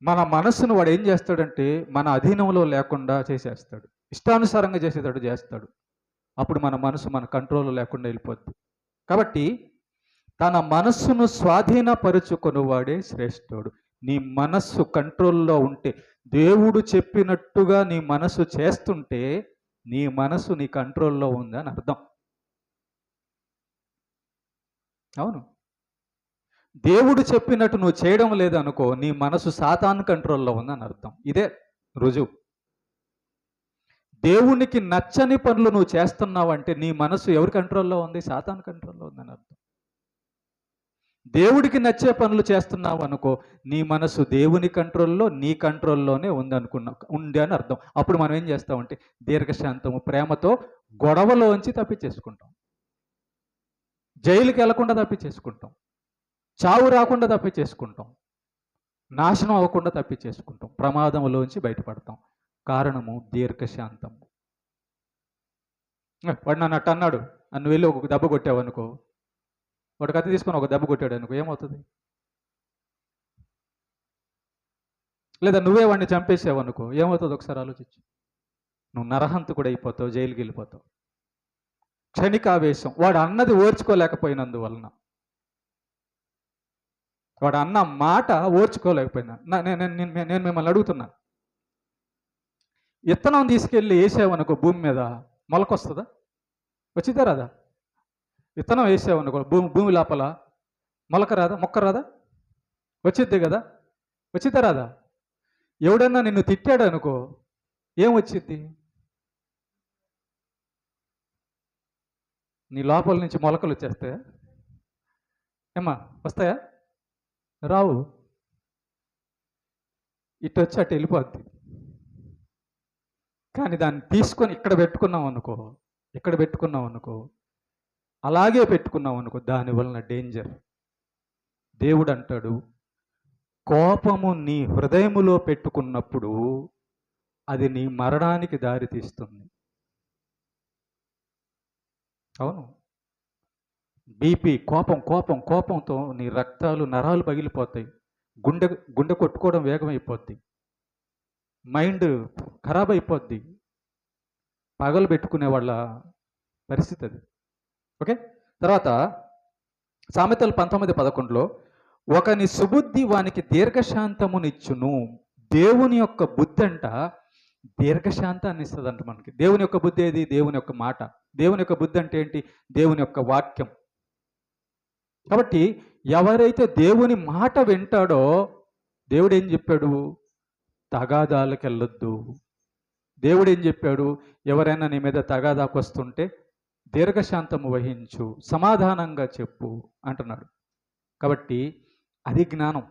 మన మనస్సును వాడు ఏం చేస్తాడంటే మన అధీనంలో లేకుండా చేసేస్తాడు, ఇష్టానుసారంగా చేసేటట్టు చేస్తాడు. అప్పుడు మన మనసు మన కంట్రోల్లో లేకుండా వెళ్ళిపోద్ది. కాబట్టి తన మనస్సును స్వాధీనపరుచుకొనివాడే శ్రేష్ఠుడు. నీ మనస్సు కంట్రోల్లో ఉంటే, దేవుడు చెప్పినట్టుగా నీ మనస్సు చేస్తుంటే, నీ మనస్సు నీ కంట్రోల్లో ఉందని అర్థం. అవును. దేవుడు చెప్పినట్టు నువ్వు చేయడం లేదనుకో, నీ మనసు సాతాను కంట్రోల్లో ఉందని అర్థం. ఇదే రుజువు. దేవునికి నచ్చని పనులు నువ్వు చేస్తున్నావంటే నీ మనసు ఎవరి కంట్రోల్లో ఉంది? సాతాను కంట్రోల్లో ఉందని అర్థం. దేవుడికి నచ్చే పనులు చేస్తున్నావు అనుకో, నీ మనసు దేవుని కంట్రోల్లో, నీ కంట్రోల్లోనే ఉంది అని అర్థం. అప్పుడు మనం ఏం చేస్తామంటే దీర్ఘశాంతము, ప్రేమతో గొడవలోంచి తప్పించేసుకుంటాం, జైలుకి వెళ్లకుండా తప్పించేసుకుంటాం, చావు రాకుండా తప్పించేసుకుంటాం, నాశనం అవ్వకుండా తప్పించేసుకుంటాం, ప్రమాదంలోంచి బయటపడతాం. కారణము దీర్ఘశాంతం. వాడు నన్ను అట్ట అన్నాడు అని వెళ్ళి ఒక దెబ్బ కొట్టావు అనుకో, వాడు కత్తి తీసుకొని ఒక దెబ్బ కొట్టాడు అనుకో, ఏమవుతుంది? లేదా నువ్వే వాడిని చంపేసావు అనుకో, ఏమవుతుంది? ఒకసారి ఆలోచించు. నువ్వు నరహంతకుడు అయిపోతావు, జైలుకి వెళ్ళిపోతావు. క్షణికావేశం, వాడు అన్నది ఓర్చుకోలేకపోయినందువలన, వాడు అన్న మాట ఓర్చుకోలేకపోయినా. నేను మిమ్మల్ని అడుగుతున్నా, విత్తనం తీసుకెళ్ళి వేసావనుకో భూమి మీద, మొలకొస్తుందా? వచ్చిందా రాదా? విత్తనం వేసావు అనుకో, భూమి లోపల మొలక రాదా, మొక్క రాదా? వచ్చిద్ది కదా, వచ్చిద్దా రాదా? ఎవడన్నా నిన్ను తిట్టాడు అనుకో, ఏం వచ్చిద్ది? నీ లోపల నుంచి మొలకలు వచ్చేస్తాయా? ఏమ్మా వస్తాయా? రావు. ఇటు వచ్చి అటు వెళ్ళిపోద్ది. కానీ దాన్ని తీసుకొని ఇక్కడ పెట్టుకున్నాం అనుకో, అలాగే పెట్టుకున్నాం అనుకో, దానివలన డేంజర్. దేవుడు అంటాడు, కోపము నీ హృదయములో పెట్టుకున్నప్పుడు అది నీ మరణానికి దారి తీస్తుంది. అవును. బీపీ, కోపంతో నీ రక్తాలు, నరాలు పగిలిపోతాయి. గుండె కొట్టుకోవడం వేగమైపోద్ది. మైండ్ ఖరాబ్ అయిపోద్ది. పగలు పెట్టుకునే వాళ్ళ పరిస్థితి అది. ఓకే. తర్వాత సామెతలు 19:11 ఒకని సుబుద్ధి వానికి దీర్ఘశాంతమునిచ్చును. దేవుని యొక్క బుద్ధి అంట దీర్ఘశాంతాన్ని ఇస్తుందంట మనకి. దేవుని యొక్క బుద్ధి ఏది? దేవుని యొక్క మాట. దేవుని యొక్క బుద్ధి అంటే ఏంటి? దేవుని యొక్క వాక్యం. కాబట్టి ఎవరైతే దేవుని మాట వింటాడో, దేవుడు ఏం చెప్పాడు? తగాదాలకు వెళ్ళొద్దు. దేవుడు ఏం చెప్పాడు? ఎవరైనా నీ మీద తగాదాకు వస్తుంటే దీర్ఘశాంతము వహించు, సమాధానంగా చెప్పు అంటున్నాడు. కాబట్టి అది జ్ఞానం.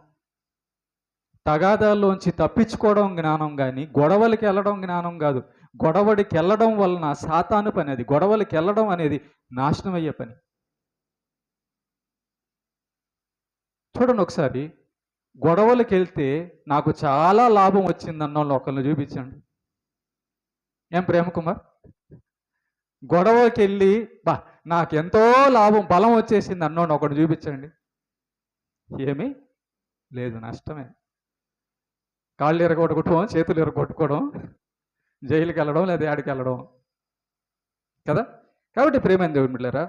తగాదాల్లోంచి తప్పించుకోవడం జ్ఞానం, కానీ గొడవలకి వెళ్ళడం జ్ఞానం కాదు. గొడవడికి వెళ్ళడం వలన సాతాను పని అది. గొడవలకి వెళ్ళడం అనేది నాశనం అయ్యే పని. చూడండి ఒకసారి, గొడవలకి వెళ్తే నాకు చాలా లాభం వచ్చిందన్న వాళ్ళు ఒకరిని చూపించండి. ఏం ప్రేమకుమార్? గొడవకి వెళ్ళి నాకెంతో లాభం, బలం వచ్చేసింది అన్నోడు ఒకటి చూపించండి. ఏమీ లేదు, నష్టమే. కాళ్ళు ఎరగొట్టుకోవడం, చేతులు ఎరగొట్టుకోవడం, జైలుకి వెళ్ళడం, లేదా ఆడికి వెళ్ళడం కదా. కాబట్టి ప్రేమైన దేవుని బిడ్డలారా,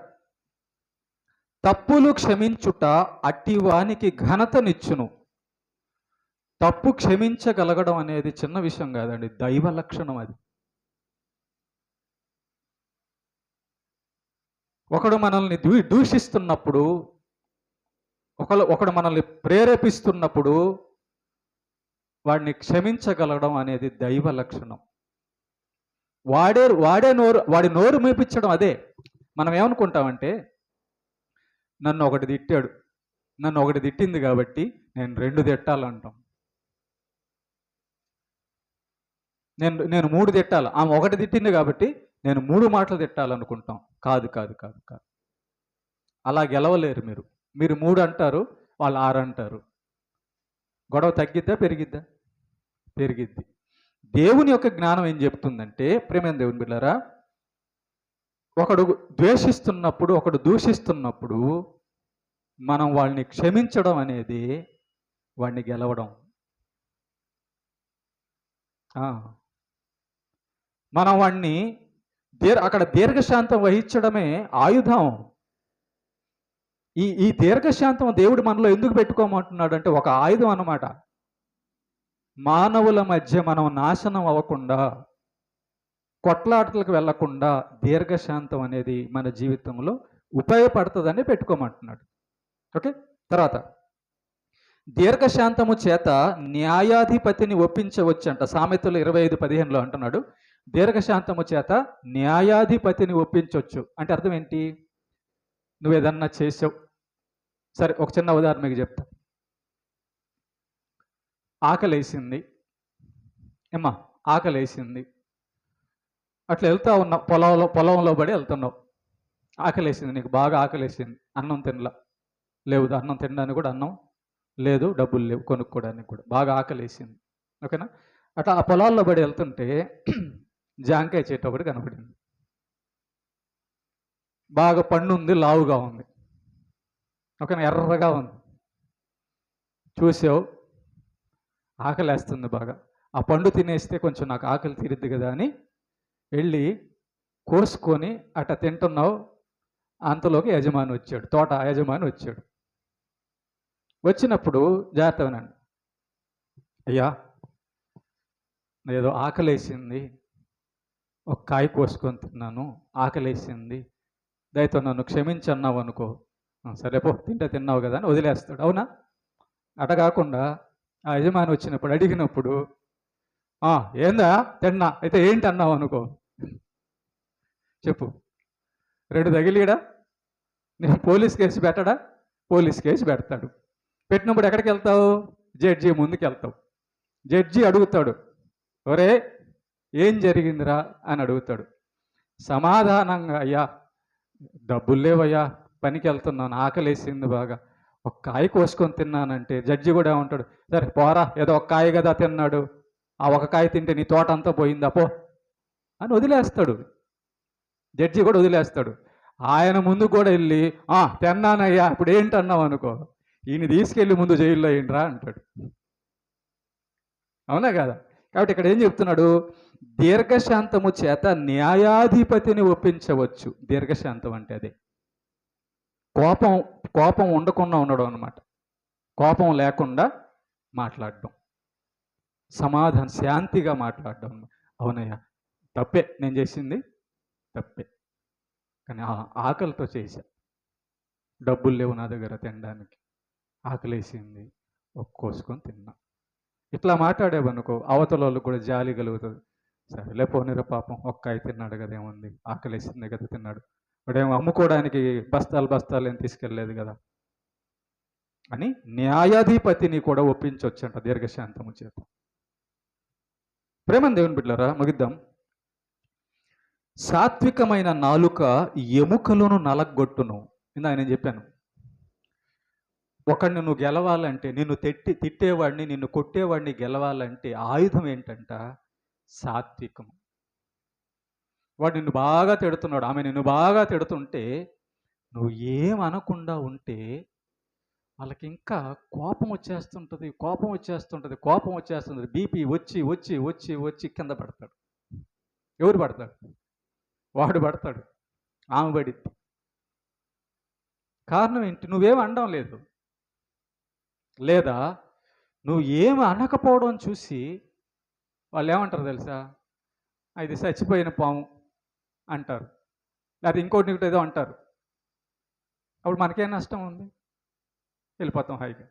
తప్పులు క్షమించుట అట్టివానికి ఘనతనిచ్చును. తప్పు క్షమించగలగడం అనేది చిన్న విషయం కాదండి, దైవ లక్షణం అది. ఒకడు మనల్ని దూషిస్తున్నప్పుడు, ఒకడు మనల్ని ప్రేరేపిస్తున్నప్పుడు వాడిని క్షమించగలగడం అనేది దైవ లక్షణం. వాడి నోరు మేపించడం అదే. మనం ఏమనుకుంటామంటే, నన్ను ఒకటి తిట్టింది కాబట్టి నేను 2 తిట్టాలంటాం. నేను 3 తిట్టాలి, ఆమె 1 తిట్టింది కాబట్టి నేను 3 మాటలు తిట్టాలనుకుంటాం. కాదు. అలా గెలవలేరు మీరు. మీరు 3 అంటారు, వాళ్ళు 6 అంటారు. గొడవ తగ్గిద్దా పెరిగిద్దా? పెరిగిద్ది. దేవుని యొక్క జ్ఞానం ఏం చెప్తుందంటే, ప్రేమైన దేవుని బిడ్డలారా, ఒకడు ద్వేషిస్తున్నప్పుడు, ఒకడు దూషిస్తున్నప్పుడు మనం వాళ్ళని క్షమించడం అనేది వాడిని గెలవడం. మనం వాడిని అక్కడ దీర్ఘశాంతం వహించడమే ఆయుధం. ఈ దీర్ఘశాంతం దేవుడు మనలో ఎందుకు పెట్టుకోమంటున్నాడు అంటే, ఒక ఆయుధం అన్నమాట. మానవుల మధ్య మనం నాశనం అవ్వకుండా, కొట్లాటలకు వెళ్లకుండా దీర్ఘశాంతం అనేది మన జీవితంలో ఉపయోగపడుతుందని పెట్టుకోమంటున్నాడు. ఓకే. తర్వాత దీర్ఘశాంతము చేత న్యాయాధిపతిని ఒప్పించవచ్చంట. సామెతలు 25:15 అంటున్నాడు, దీర్ఘశాంతము చేత న్యాయాధిపతిని ఒప్పించవచ్చు. అంటే అర్థం ఏంటి? నువ్వేదన్నా చేసావు, సరే ఒక చిన్న ఉదాహరణ మీకు చెప్తా. ఆకలేసింది అట్లా వెళ్తా ఉన్నావు, పొలంలో పడి వెళ్తున్నావు. ఆకలేసింది, నీకు బాగా ఆకలేసింది. అన్నం లేవు, అన్నం తినడానికి కూడా అన్నం లేదు, డబ్బులు లేవు కొనుక్కోవడానికి కూడా. బాగా ఆకలేసింది. ఓకేనా. అట్లా ఆ పొలాల్లో పడి వెళ్తుంటే జాంకాయ చెట్టు ఒకటి కనపడింది. బాగా పండు ఉంది, లావుగా ఉంది. ఓకేనా, ఎర్రగా ఉంది. చూసావు, ఆకలేస్తుంది బాగా. ఆ పండు తినేస్తే కొంచెం నాకు ఆకలి తీరుద్ది కదా అని వెళ్ళి కోసుకొని అట్లా తింటున్నావు. అంతలోకి యజమాని వచ్చాడు, తోట యజమాని వచ్చాడు. వచ్చినప్పుడు జాగ్రత్త వినండి. అయ్యా, ఏదో ఆకలేసింది, ఒక కాయ కోసుకొని తిన్నాను, ఆకలేసింది, దయతో నన్ను క్షమించి అన్నావు అనుకో, సరే పో తింటే తిన్నావు కదా అని వదిలేస్తాడు. అవునా? అట కాకుండా ఆ యజమాని వచ్చినప్పుడు అడిగినప్పుడు ఏందా తిన్నా అయితే ఏంటి అన్నావు అనుకో, చెప్పు, 2 తగిలీడా? నేను పోలీస్ కేసు పెట్టడా? పోలీస్ కేసు పెడతాడు. పెట్టినప్పుడు ఎక్కడికి వెళ్తావు? జడ్జి ముందుకు వెళ్తావు. జడ్జి అడుగుతాడు, ఒరే ఏం జరిగిందిరా అని అడుగుతాడు. సమాధానంగా, అయ్యా డబ్బులు లేవయ్యా, పనికి వెళ్తున్నాను, ఆకలేసింది బాగా, ఒక కాయ కోసుకొని తిన్నానంటే జడ్జి కూడా ఉంటాడు, సరే పోరా, ఏదో ఒక కాయ కదా తిన్నాడు, ఆ ఒక కాయ తింటే నీ తోట అంతా పోయిందా పో అని వదిలేస్తాడు. జడ్జి కూడా వదిలేస్తాడు. ఆయన ముందు కూడా వెళ్ళి తిన్నానయ్యా ఇప్పుడు ఏంటన్నావు అనుకో, ఈయన తీసుకెళ్ళి ముందు జైల్లో ఏంట్రా అంటాడు. అవునా కదా? కాబట్టి ఇక్కడ ఏం చెప్తున్నాడు? దీర్ఘశాంతము చేత న్యాయాధిపతిని ఒప్పించవచ్చు. దీర్ఘశాంతం అంటే అదే కోపం ఉండకుండా ఉండడం అనమాట. కోపం లేకుండా మాట్లాడడం, సమాధానం, శాంతిగా మాట్లాడడం. అవునయ్యా తప్పే, నేను చేసింది తప్పే, కానీ ఆకలితో చేశా, డబ్బులు లేవు నా దగ్గర తినడానికి, ఆకలేసింది, కోసుకొని తిన్నా. ఇట్లా మాట్లాడేవనుకో అవతల వాళ్ళకు కూడా జాలి కలుగుతుంది. సరేలే పోనీరా పాపం, ఒక్కాయ తిన్నాడు కదా, ఏముంది, ఆకలేసింది కదా తిన్నాడు, వాడేమో అమ్ముకోవడానికి బస్తాలు ఏం తీసుకెళ్ళలేదు కదా అని న్యాయాధిపతిని కూడా ఒప్పించవచ్చంట దీర్ఘశాంతము చేత. ప్రేమ దేవుని బిడ్డలారా, ముగిద్దాం. సాత్వికమైన నాలుక ఎముకలను నలగొట్టును. ఇందాక నేను చెప్పాను, ఒకడిని నువ్వు గెలవాలంటే, నిన్ను తిట్టేవాడిని, నిన్ను కొట్టేవాడిని గెలవాలంటే ఆయుధం ఏంటంట? సాత్వికం. వాడు నిన్ను బాగా తిడుతున్నాడు, ఆమె నిన్ను బాగా తిడుతుంటే నువ్వు ఏమనకుండా ఉంటే వాళ్ళకి ఇంకా కోపం వచ్చేస్తుంటుంది. బీపీ వచ్చి వచ్చి వచ్చి వచ్చి కింద పడతాడు. ఎవరు పడతాడు? వాడు పడతాడు, ఆమె పడిద్ది. కారణం ఏంటి? నువ్వేం అనడం లేదు, లేదా నువ్వు ఏమి అనకపోవడం చూసి వాళ్ళు ఏమంటారు తెలుసా? ఇది చచ్చిపోయిన పాము అంటారు, లేదా ఇంకోటి ఏదో అంటారు. అప్పుడు మనకేం నష్టం ఉంది? వెళ్ళిపోతాం, హాయిగా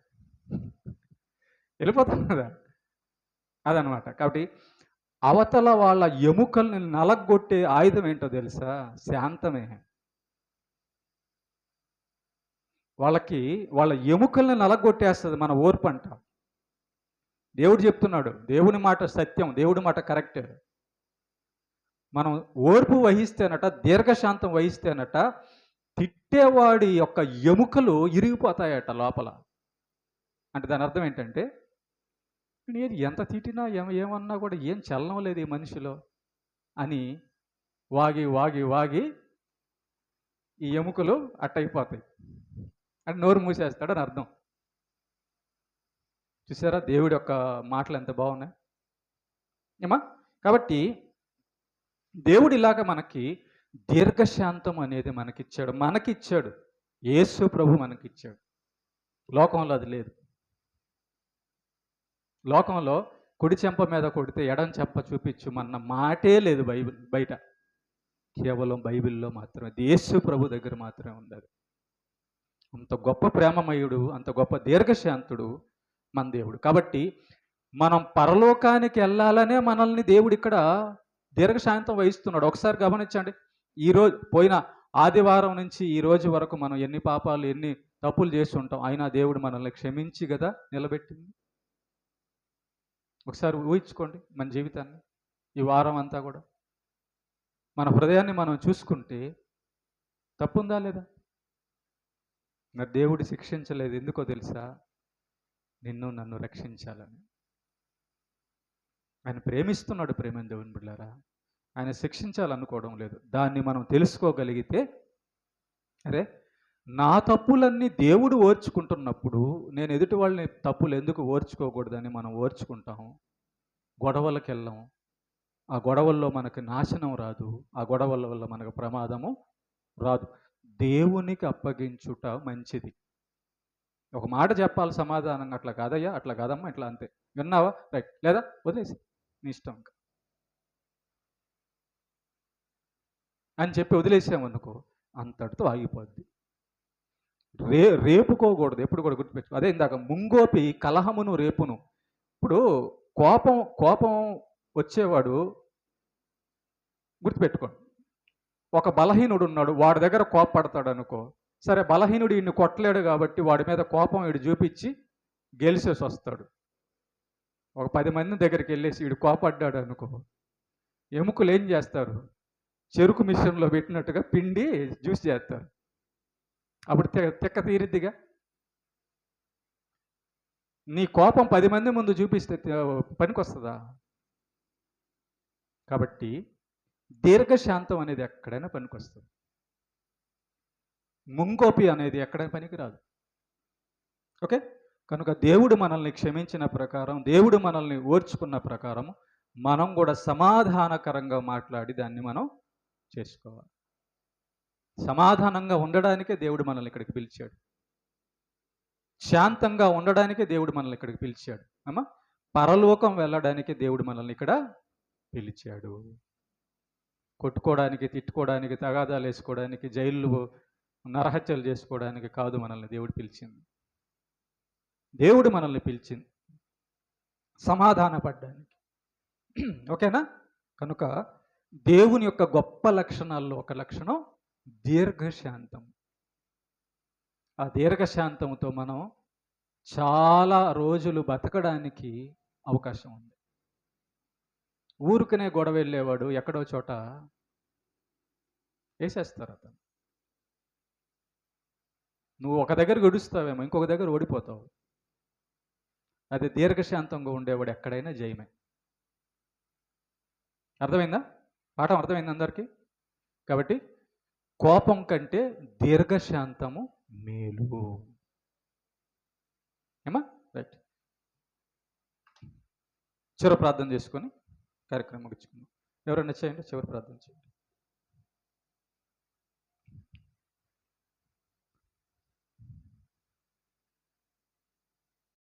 వెళ్ళిపోతాం కదా. అదనమాట. కాబట్టి అవతల వాళ్ళ ఎముకల్ని నలగొట్టే ఆయుధం ఏంటో తెలుసా? శాంతమే. వాళ్ళ ఎముకల్ని నలగొట్టేస్తుంది మన ఓర్పు అంట. దేవుడు చెప్తున్నాడు, దేవుని మాట సత్యం, దేవుడి మాట కరెక్ట్. మనం ఓర్పు వహిస్తేనట, దీర్ఘశాంతం వహిస్తేనట, తిట్టేవాడి యొక్క ఎముకలు ఇరిగిపోతాయట లోపల. అంటే దాని అర్థం ఏంటంటే, నేను ఎంత తిట్టినా ఏమన్నా కూడా ఏం చలనం లేదు ఈ మనిషిలో అని వాగి వాగి వాగి ఈ ఎముకలు అట్టయిపోతాయి అని నోరు మూసేస్తాడని అర్థం. చూసారా దేవుడి యొక్క మాటలు ఎంత బాగున్నాయి ఏమా? కాబట్టి దేవుడు ఇలాగ మనకి దీర్ఘశాంతం అనేది మనకిచ్చాడు. యేసు ప్రభు మనకిచ్చాడు. లోకంలో అది లేదు. లోకంలో కుడి చెంప మీద కొడితే ఎడం చెంప చూపించుమన్న మాటే లేదు బయట. కేవలం బైబిల్లో మాత్రమే, యేసు ప్రభు దగ్గర మాత్రమే ఉంది అది. అంత గొప్ప ప్రేమమయుడు, అంత గొప్ప దీర్ఘశాంతుడు మన దేవుడు. కాబట్టి మనం పరలోకానికి వెళ్ళాలనే మనల్ని దేవుడు ఇక్కడ దీర్ఘశాంతం వహిస్తున్నాడు. ఒకసారి గమనించండి, ఈరోజు పోయిన ఆదివారం నుంచి ఈ రోజు వరకు మనం ఎన్ని పాపాలు, ఎన్ని తప్పులు చేసి ఉంటాం, అయినా దేవుడు మనల్ని క్షమించి కదా నిలబెట్టింది. ఒకసారి ఊహించుకోండి మన జీవితాన్ని, ఈ వారం అంతా కూడా మన హృదయాన్ని మనం చూసుకుంటే తప్పుందా లేదా? మరి దేవుడు శిక్షించలేదు, ఎందుకో తెలుసా? నిన్ను నన్ను రక్షించాలని. ఆయన ప్రేమిస్తున్నాడు. ప్రేమని దేవుని బిడ్డలారా, ఆయన శిక్షించాలనుకోవడం లేదు. దాన్ని మనం తెలుసుకోగలిగితే, అరే నా తప్పులన్నీ దేవుడు ఓర్చుకుంటున్నప్పుడు నేను ఎదుటి వాళ్ళని తప్పులు ఎందుకు ఓర్చుకోకూడదని మనం ఓర్చుకుంటాము. గొడవలకు వెళ్ళాము, ఆ గొడవల్లో మనకు నాశనం రాదు, ఆ గొడవల వల్ల మనకు ప్రమాదము రాదు. దేవునికి అప్పగించుట మంచిది. ఒక మాట చెప్పాలి సమాధానంగా, అట్లా కాదయ్యా, అట్లా కాదమ్మా, ఇట్లా అంతే, విన్నావా, రైట్, లేదా వదిలేసి నీ ఇష్టం అని చెప్పి వదిలేసామనుకో, అంతటితో ఆగిపోద్ది. రేపుకోకూడదు, ఎప్పుడు కూడా గుర్తుపెట్టుకో. అదే ఇందాక ముంగోపి కలహమును రేపును. ఇప్పుడు కోపం కోపం వచ్చేవాడు గుర్తుపెట్టుకోండి. ఒక బలహీనుడు ఉన్నాడు, వాడి దగ్గర కోపపడతాడు అనుకో. సరే, బలహీనుడు ఈయన్ని కొట్టలేడు కాబట్టి వాడి మీద కోపం వీడు చూపించి గెలిచేసి వస్తాడు. ఒక 10 మంది దగ్గరికి వెళ్ళేసి వీడు కోపడ్డాడు అనుకో, ఎముకలు ఏం చేస్తారు? చెరుకు మిషన్లో పెట్టినట్టుగా పిండి జ్యూస్ చేస్తారు. అప్పుడు తిక్క తీరిద్దిగా. నీ కోపం 10 మంది ముందు చూపిస్తే పనికొస్తుందా? కాబట్టి దీర్ఘశాంతం అనేది ఎక్కడైనా పనికొస్తుంది. ముంగోపి అనేది ఎక్కడైనా పనికిరాదు. ఓకే, కనుక దేవుడు మనల్ని క్షమించిన ప్రకారం, దేవుడు మనల్ని ఓర్చుకున్న ప్రకారం మనం కూడా సమాధానకరంగా మాట్లాడి దాన్ని మనం చేసుకోవాలి. సమాధానంగా ఉండడానికే దేవుడు మనల్ని ఇక్కడికి పిలిచాడు. శాంతంగా ఉండడానికే దేవుడు మనల్ని ఇక్కడికి పిలిచాడు. అమ్మా, పరలోకం వెళ్ళడానికే దేవుడు మనల్ని ఇక్కడ పిలిచాడు. కొట్టుకోవడానికి, తిట్టుకోవడానికి, తగాదాలు వేసుకోవడానికి, జైళ్ళు నరహత్యలు చేసుకోవడానికి కాదు మనల్ని దేవుడు పిలిచింది. దేవుడు మనల్ని పిలిచింది సమాధానపడ్డానికి. ఓకేనా? కనుక దేవుని యొక్క గొప్ప లక్షణాల్లో ఒక లక్షణం దీర్ఘశాంతం. ఆ దీర్ఘశాంతంతో మనం చాలా రోజులు బతకడానికి అవకాశం ఉంది. ఊరికనే గొడవ వెళ్ళేవాడు ఎక్కడో చోట వేసేస్తారు అతను. నువ్వు ఒక దగ్గర గడుస్తావేమో, ఇంకొక దగ్గర ఓడిపోతావు. అదే దీర్ఘశాంతంగా ఉండేవాడు ఎక్కడైనా జయమే. అర్థమైందా? పాఠం అర్థమైంది అందరికీ? కాబట్టి కోపం కంటే దీర్ఘశాంతము మేలు. ఏమా? రైట్. చివరి ప్రార్థన చేసుకొని కార్యక్రమం ముగించుకుందాం. ఎవరైనా చేయండి, చివరి ప్రార్థన చేయండి.